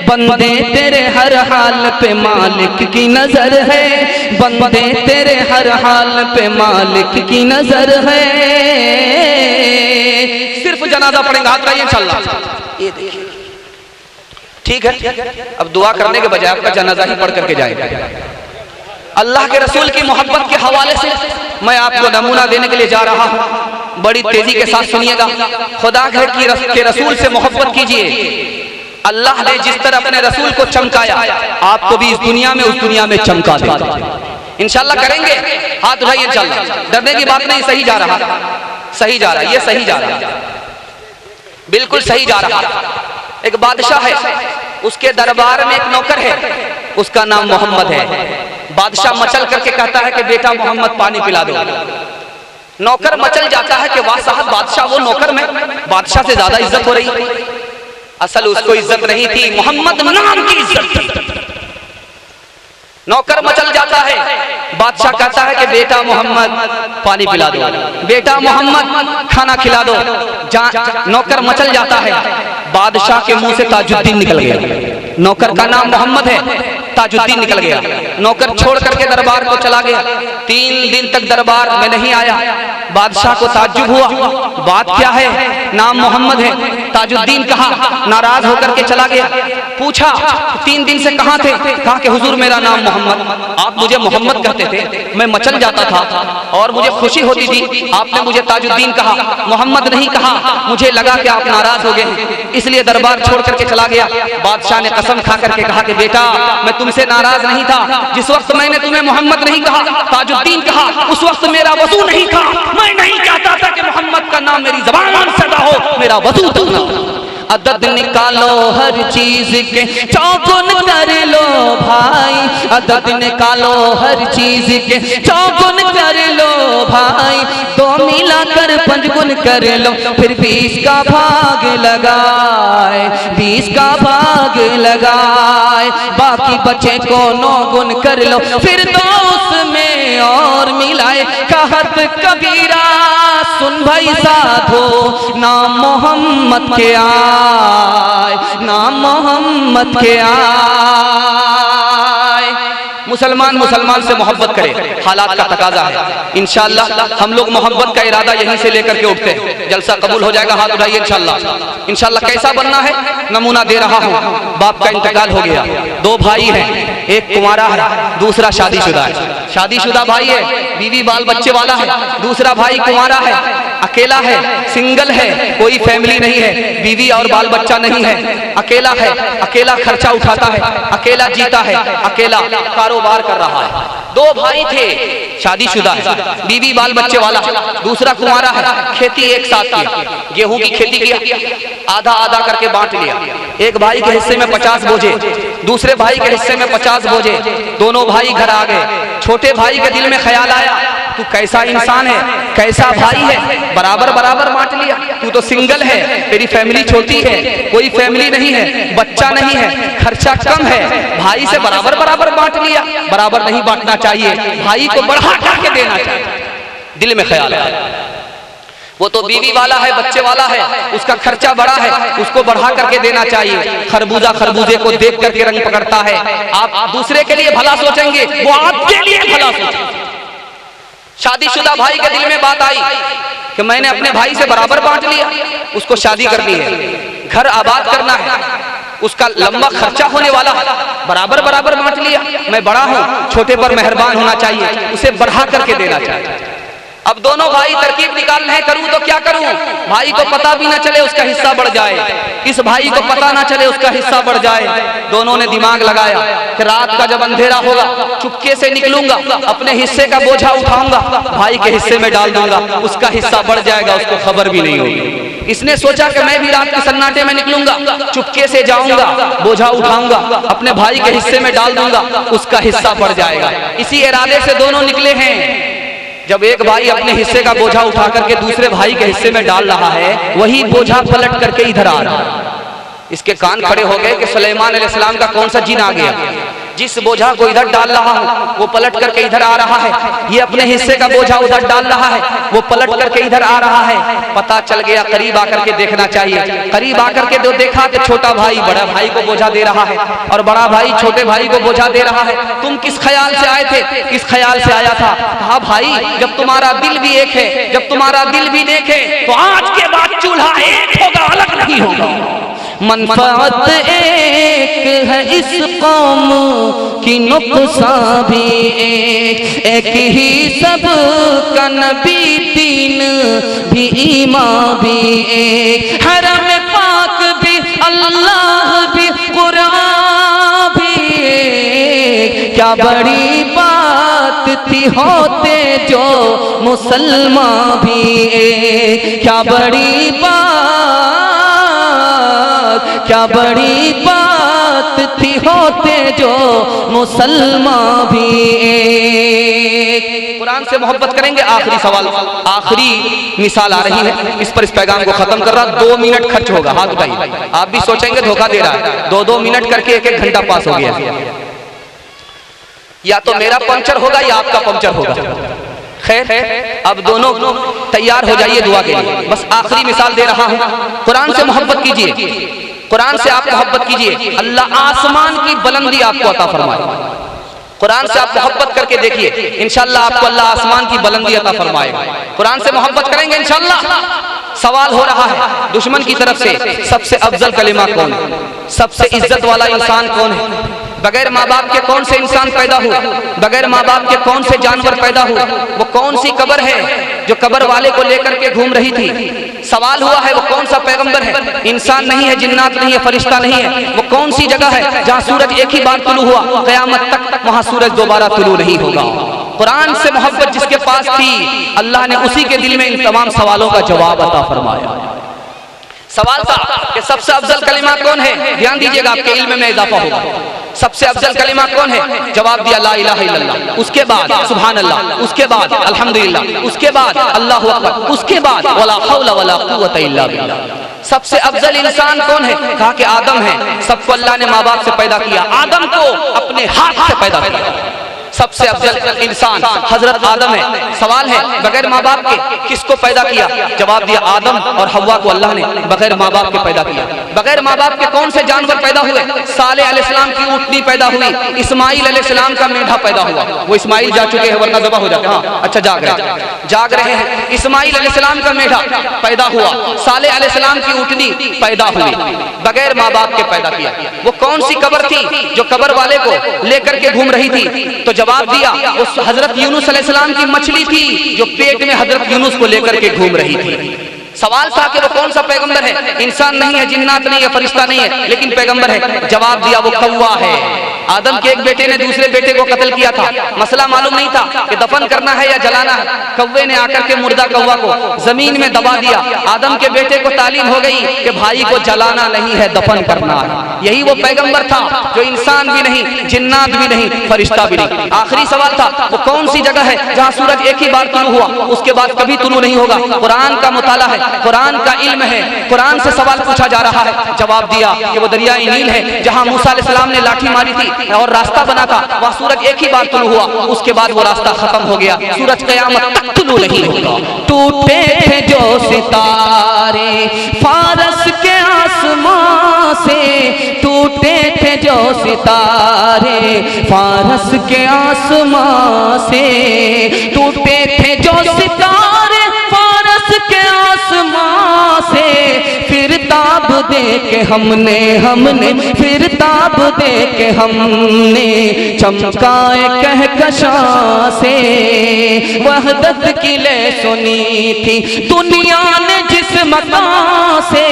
बंदे तेरे हर हाल पे मालिक की नजर है, बंदे तेरे हर हाल पे मालिक की नजर है। सिर्फ जनाजा पढ़ेंगे, हाथ रहिए इंशाअल्लाह। ये देखिए ठीक है, अब दुआ करने के बजाय आपका जनाजा ही पढ़ करके जाएगा। अल्लाह के रसूल की मोहब्बत के हवाले से मैं आपको नमूना देने के लिए जा रहा हूँ, बड़ी तेजी के साथ सुनिएगा। खुदा के रसूल से मोहब्बत कीजिए। अल्लाह ने जिस तरह अपने रसूल को चमकाया, आपको भी इस दुनिया में उस दुनिया में चमका देगा। इंशाल्लाह करेंगे, हाथ उठाइए इंशाल्लाह। डरने की बात नहीं, सही जा रहा, सही जा रहा, ये सही जा रहा, बिल्कुल सही जा रहा। एक बादशाह है, उसके दरबार में एक नौकर है, उसका नाम मोहम्मद है। बादशाह मचल करके कहता है कि बेटा मोहम्मद पानी पिला दो। नौकर मचल जाता है कि वाह साहब, बादशाह वो नौकर में बादशाह से ज्यादा इज्जत हो रही। असल उसको इज्जत नहीं थी, मोहम्मद नाम की इज्जत थी। नौकर मचल जाता है, बादशाह कहता है कि बेटा मोहम्मद पानी पिला दो, बेटा मोहम्मद खाना खिला दो। नौकर मचल जाता है, बादशाह के मुंह से ताजुद्दीन निकल गया। नौकर का नाम मोहम्मद है, ताजुद्दीन निकल गया। नौकर छोड़ करके दरबार को चला गया। 3 दिन तक दरबार में नहीं आया। बादशाह को ताज्जुब हुआ, बात क्या है, नाम मोहम्मद है, ताजुद्दीन कहा। नाराज होकर के चला गया। पूछा 3 दिन से कहाँ थे? कहा कि हुजूर मेरा नाम मोहम्मद, आप मुझे मोहम्मद कहते थे, मैं मचल जाता था और मुझे खुशी होती थी, आपने मुझे ताजुद्दीन कहा, मोहम्मद नहीं कहा। मुझे लगा कि आप नाराज हो गए, इसलिए दरबार छोड़ करके चला गया। बादशाह ने कसम खा करके कहा कि बेटा मैं तुमसे नाराज नहीं था, जिस वक्त मैंने तुम्हें मोहम्मद नहीं कहा, ताजुद्दीन कहा, उस वक्त मेरा वजू नहीं था। मैं नहीं चाहता था कि मोहम्मद का नाम मेरी ज़बान से अदा हो, मेरा वजू था। अदद निकालो हर चीज के, चौगुन कर लो भाई, अदद निकालो हर चीज के, चौगुन कर लो भाई। 2 मिलाकर 5 गुण कर लो, फिर 20 का भाग लगाए, 20 का भाग लगाए। बाकी बचे को 9 गुण कर लो, फिर 2 में और मिलाए। कहत कबीरा सुन भाई साधो, नाम मोहम्मद के आए, नाम मोहम्मद के आए। मुसलमान मुसलमान से मोहब्बत करे, हालात का तकाजा है। इंशाअल्लाह हम लोग मोहब्बत का इरादा यहीं से लेकर के उठते हैं। जलसा कबूल हो जाएगा, हाथ उठाइए इंशाअल्लाह। इंशाअल्लाह कैसा बनना है नमूना दे रहा हूँ। बाप का इंतकाल हो गया, 2 भाई हैं, एक कुंवारा है, दूसरा शादीशुदा है। शादीशुदा भाई है, बीवी बाल बच्चे वाला है। दूसरा भाई कुंवारा है, अकेला है, सिंगल है, कोई फैमिली नहीं है, बीवी और बाल बच्चा नहीं है, अकेला है, अकेला खर्चा उठाता है, अकेला जीता है, अकेला कारोबार कर रहा है। दो भाई थे, शादीशुदा है, बीवी बाल बच्चे वाला है, दूसरा कुंवारा है, खेती एक साथ किया, गेहूं की खेती किया, आधा आधा करके बांट लिया। एक भाई के हिस्से में 50 बोझे, दूसरे भाई के हिस्से में 50 बोझे। दोनों भाई घर आ गए। छोटे भाई के दिल में ख्याल आया, तू कैसा इंसान है, कैसा भाई है, बराबर बराबर बांट लिया। तू तो सिंगल है, तेरी फैमिली छोटी है, कोई फैमिली नहीं है, बच्चा नहीं है, खर्चा कम है, भाई से बराबर बराबर बांट लिया। बराबर नहीं बांटना चाहिए, भाई को बढ़ा करके देना चाहिए। दिल में ख्याल आया, वो तो बीवी वाला है, बच्चे वाला है, उसका खर्चा बड़ा है, उसको बढ़ा करके देना चाहिए। खरबूजा खरबूजे को देख करके रंग पकड़ता है। आप दूसरे के लिए भला सोचेंगे, वो आपके लिए भला सोचेंगे। शादीशुदा भाई के दिल में बात आई कि मैंने अपने भाई से बराबर बांट लिया, उसको शादी करनी है, घर आबाद करना है, उसका लंबा खर्चा होने वाला है, बराबर बराबर बांट लिया। मैं बड़ा हूं, छोटे पर मेहरबान होना चाहिए, उसे बढ़ा करके देना चाहिए। अब दोनों भाई तरकीब निकाल रहे हैं, करूं तो क्या करूं, भाई को पता भी ना चले उसका हिस्सा बढ़ जाए, इस भाई को पता ना चले उसका हिस्सा बढ़ जाए। दोनों ने दिमाग लगाया कि रात का जब अंधेरा होगा चुपके से निकलूंगा, अपने हिस्से का बोझा उठाऊंगा, भाई के हिस्से में डाल दूंगा, उसका हिस्सा बढ़ जाएगा, उसको खबर भी नहीं होगी। इसने सोचा कि मैं भी रात के सन्नाटे में निकलूंगा, चुपके से जाऊंगा, बोझा उठाऊंगा, अपने भाई के हिस्से में डाल दूंगा, उसका हिस्सा बढ़ जाएगा। इसी इरादे से दोनों निकले हैं। जब एक भाई अपने हिस्से का बोझा उठा करके दूसरे भाई के हिस्से में डाल रहा है, वही बोझा पलट करके इधर आ रहा है। इसके कान खड़े हो गए कि सुलेमान अलैहिस्सलाम का कौन सा जिन आ गया, जिस बोझा को इधर डाल रहा हूं वो पलट करके इधर आ रहा है, ये अपने हिस्से का बोझा उधर डाल रहा है, वो पलट करके इधर आ रहा है। पता चल गया, करीब आकर के देखना चाहिए। करीब आकर के देखा कि छोटा भाई बड़ा भाई को बोझा दे रहा है और बड़ा भाई छोटे भाई को बोझा दे रहा है। तुम किस ख्याल से आए थे? किस ख्याल से आया था? कहा भाई जब तुम्हारा दिल भी एक है, जब तुम्हारा दिल भी देखे तो आज के बाद चूल्हा एक होगा, अलग नहीं होगा। मनफात एक है इस कौम की, नुकसान भी एक ही सब का नबी, दीन भी ईमान भी एक, हरम पाक भी अल्लाह भी कुरान भी एक। क्या बड़ी बात थी होते जो मुसलमान भी एक, क्या बड़ी बात, क्या बड़ी बात थी होते जो मुसलमान भी एक। कुरान से मोहब्बत करेंगे। आखिरी सवाल, आखिरी मिसाल आ रही है, इस पर इस पैगाम को खत्म कर रहा। 2 मिनट खर्च होगा, हाथ उठाइए। आप भी सोचेंगे धोखा दे रहा है, 2-2 मिनट करके 1-1 घंटा पास हो गया। या तो मेरा पंक्चर होगा या आपका पंक्चर होगा। खैर, अब दोनों तैयार हो जाइए दुआ के लिए। बस आखिरी मिसाल दे रहा हूं। कुरान से मोहब्बत कीजिए, कुरान से आप मोहब्बत कीजिए, अल्लाह आसमान की बुलंदी आपको अता फरमाए। कुरान से आप मोहब्बत करके देखिए, इंशाअल्लाह आपको अल्लाह आसमान की बुलंदी अता फरमाएगा। कुरान से मोहब्बत करेंगे इंशाअल्लाह। सवाल हो रहा है दुश्मन की तरफ से, सबसे अफजल कलिमा कौन है, सबसे इज्जत वाला इंसान कौन है, बगैर माँ बाप के कौन से इंसान पैदा हुआ, बगैर माँ बाप के कौन से जानवर पैदा हुआ, वो कौन सी कब्र है जो कब्र वाले को लेकर के घूम रही थी। सवाल हुआ है वो कौन सा पैगंबर है, इंसान नहीं है, जिन्नात नहीं है, फरिश्ता नहीं है। वो कौन सी जगह है जहाँ सूरज एक ही बार तुलू हुआ, क़यामत तक वहाँ सूरज दोबारा तुलू नहीं होगा। कुरान से मोहब्बत जिसके पास थी, अल्लाह ने उसी के दिल में इन तमाम सवालों का जवाब अता फरमाया। सवाल था कि सबसे अफजल कलिमा कौन है, ध्यान दीजिएगा आपके इल्म में इजाफा होगा। सबसे अफजल कलिमा कौन है? जवाब दिया ला इलाहा इल्लल्लाह, उसके बाद सुभान अल्लाह, उसके बाद अल्हम्दुलिल्लाह, उसके बाद अल्लाहु अकबर, उसके बाद वला हौला वला कुव्वता इल्ला बिल्लाह। सबसे अफजल इंसान कौन है? कहा कि आदम है। सबको अल्लाह ने माँ बाप से पैदा किया, आदम को अपने हाथ से पैदा किया। सबसे अफजल इंसान हजरत आदम है। सवाल है बगैर माँ बाप के किसको पैदा किया? जवाब दिया आदम और हव्वा को अल्लाह ने बगैर माँ बाप के पैदा किया। बगैर माँ बाप के कौन से जानवर पैदा हुए? सालेह अलैहिस्सलाम की ऊँटनी पैदा हुई, इस्माइल अलैहिस्सलाम का मेंढा पैदा हुआ। वो इस्माइल जा चुके हैं वरना ज़बह हो जाते। हाँ अच्छा जाग रहे हैं। इस्माइल अलैहिस्सलाम का मेंढा पैदा हुआ, सालेह अलैहिस्सलाम की ऊँटनी पैदा हुई, बगैर माँ बाप के पैदा किया। वो कौन सी कब्र थी जो कब्र वाले को लेकर के घूम रही थी? तो जवाब दिया वो हजरत यूनुस अलैहिस्सलाम की मछली थी जो पेट में हजरत यूनुस को लेकर के घूम रही थी। सवाल था कि वो कौन सा पैगंबर है? इंसान नहीं है, जिन्नात नहीं है, फरिश्ता नहीं है, लेकिन पैगंबर है। जवाब दिया वो कौवा है। आदम के एक बेटे ने दूसरे बेटे को कत्ल किया था। मसला मालूम नहीं था कि दफन करना है या जलाना है। कौवे ने आकर के मुर्दा कौवा को जमीन में दबा दिया। आदम के बेटे को तालीम हो गई कि भाई को जलाना नहीं है, दफन करना है। यही वो पैगंबर था जो इंसान भी नहीं, जिन्नात भी नहीं, फरिश्ता भी नहीं। आखिरी सवाल था वो कौन सी जगह है जहाँ सूरज एक ही बार तुलू हुआ, उसके बाद कभी तुलू नहीं होगा? कुरान का मुताला है, कुरान का इल्म है, कुरान से सवाल पूछा जा रहा है। जवाब दिया कि वो दरियाए नील है जहाँ मूसा अलैहिस्सलाम ने लाठी मारी थी और रास्ता बना था। वहाँ सूरज एक ही बार तुलू हुआ, उसके बाद वो रास्ता खत्म हो गया। सूरज क़यामत तक तुलू नहीं होगा। टूटे थे जो सितारे फारस के आसमां से, टूटे थे जो सितारे फारस के आसमां से, टूटे थे जो सितारे फारस के आसमां से, फिर ताब दे के हमने फिर ताब दे के हमने चमकाए कहकशां से। वहदत की ले सुनी थी दुनिया ने जिस मकान से,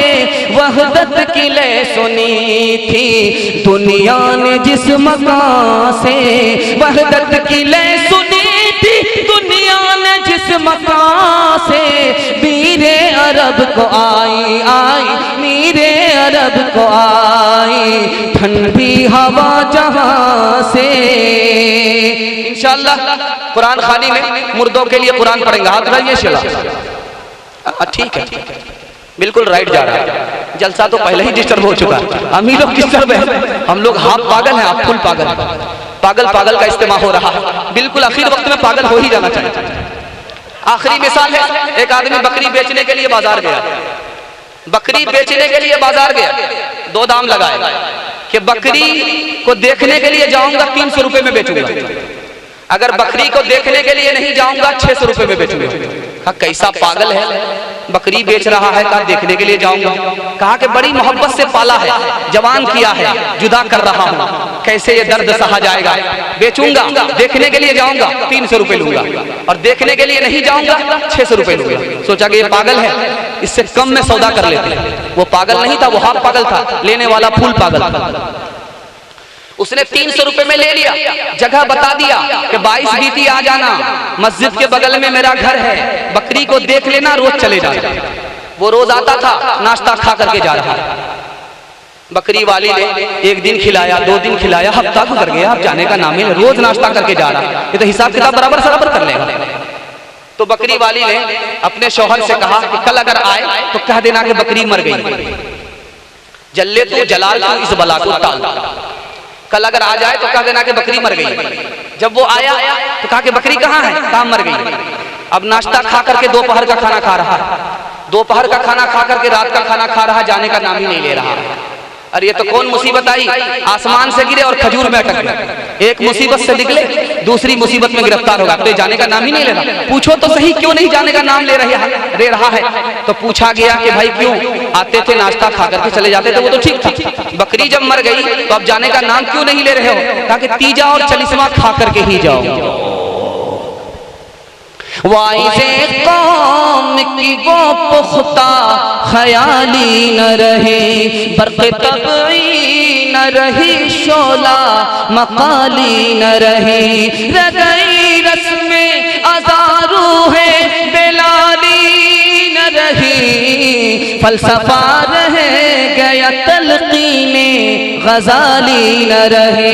वहदत की ले सुनी थी दुनिया ने जिस मकान से, वहदत की ले सुनी थी दुनिया ने जिस मकान से। मीरे अरब को आई मीरे अरब को आई ठंडी हवा जहां से। इंशाअल्लाह कुरान खानी में मुर्दों के लिए कुरान पढ़ेंगे। हाथ उठाइए शेला। ठीक है, बिल्कुल राइट जा रहा है। जलसा तो पहले ही डिस्टर्ब हो चुका है, हम ही लोग डिस्टर्ब है। हम लोग हाफ पागल हैं, आप फुल पागल हैं। पागल का इस्तेमाल हो रहा है। बिल्कुल आखिर वक्त में पागल हो ही जाना चाहिए। आखिरी मिसाल है, एक आदमी बकरी बेचने के लिए बाजार गया। बकरी बेचने के लिए बाजार गया, दो दाम लगाए कि बकरी को देखने के लिए जाऊंगा 300 रुपए में बेचूंगा, अगर बकरी को देखने के लिए नहीं जाऊंगा 600 रुपए में बेचूंगा। कहा कैसा पागल है, बकरी बेच रहा है, कहा देखने के लिए जाऊंगा। कहा कि बड़ी मोहब्बत से पाला है, जवान किया है, जुदा कर रहा हूं, कैसे ये दर्द सहा जाएगा। बेचूंगा, देखने के लिए जाऊंगा 300 रुपए लूंगा, और देखने के लिए नहीं जाऊंगा 600 रुपए लूंगा। सोचा कि ये पागल है, इससे कम में सौदा कर लेते। वो पागल नहीं था, वो हाफ पागल था, लेने वाला फुल पागल था। उसने 300 रुपए में ले लिया, जगह बता दिया कि 22 बीती आ जाना, मस्जिद के बगल में मेरा घर है, बकरी को देख लेना, रोज चले जाना। वो रोज आता था, नाश्ता खा करके जा रहा है। बकरी वाली ने एक दिन खिलाया, 2 दिन खिलाया, हफ्ता गुजर गया, अब जाने का नाम ही नहीं, रोज नाश्ता करके जा रहा है। ये तो हिसाब किताब बराबर कर लेगा। तो बकरी वाली ने अपने शौहर से कहा कि कल अगर आए तो कह देना कि बकरी मर गई, जल्ले तू जलाल तू इस बला को टाल। कल अगर आ जाए तो कह देना कि बकरी मर गई। जब वो आया तो कहा कि बकरी कहाँ है, कहाँ मर गई। अब नाश्ता खा करके दोपहर का खाना खा रहा है, दोपहर का खाना खा करके रात का खाना खा रहा, जाने का नाम ही नहीं ले रहा। अरे ये तो कौन मुसीबत आई, आसमान से गिरे और खजूर में अटक गए। एक मुसीबत से निकले, दूसरी मुसीबत में गिरफ्तार होगा, तो जाने का नाम ही नहीं ले रहा। पूछो तो सही क्यों नहीं जाने का नाम ले रहा है। तो पूछा गया कि भाई क्यों, आते थे नाश्ता खा करके चले जाते थे, वो तो ठीक था, बकरी जब मर गई तो अब जाने का नाम क्यों नहीं ले रहे हो। कहा कि तीजा और चलिस्मा खा करके ही जाओ। वाइज़े कौम की वो पुख्ता ख्याली न रहे, बर्क़ तबई न रही, शोला मकाली न रहे। रगई रस्में अज़ारू है, बेलाली न रही, फलसफा रह गया तलक़ीने गजाली न रहे।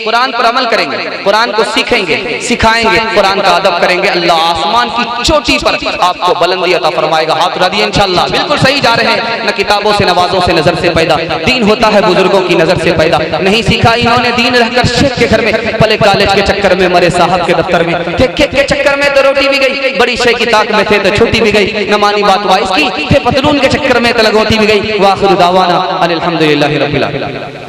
कुरान पर अमल करेंगे, कुरान को सीखेंगे, सिखाएंगे, कुरान का अदब करेंगे, अल्लाह आसमान की चोटी पर आपको बुलंदी अता फरमाएगा। हाथ उठा दिए इंशाअल्लाह। बिल्कुल सही जा रहे हैं। न किताबों से नवाजों से नजर से पैदा, दीन होता है बुजुर्गों की नजर से पैदा। नहीं सीखा इन्होंने दीन रहकर शेख के घर में, पले कॉलेज के चक्कर में, मरे साहब के दफ्तर में, के चक्कर में तो रोटी भी गई, बड़ी शेख की ताक में थे तो छुट्टी भी गई, न मानी बात वाइस की, फिर पतलून के चक्कर में तो लगोती भी गई। वाखिर दावाना अनिल हम्दुलिल्लाहि रब्बिल आलमीन।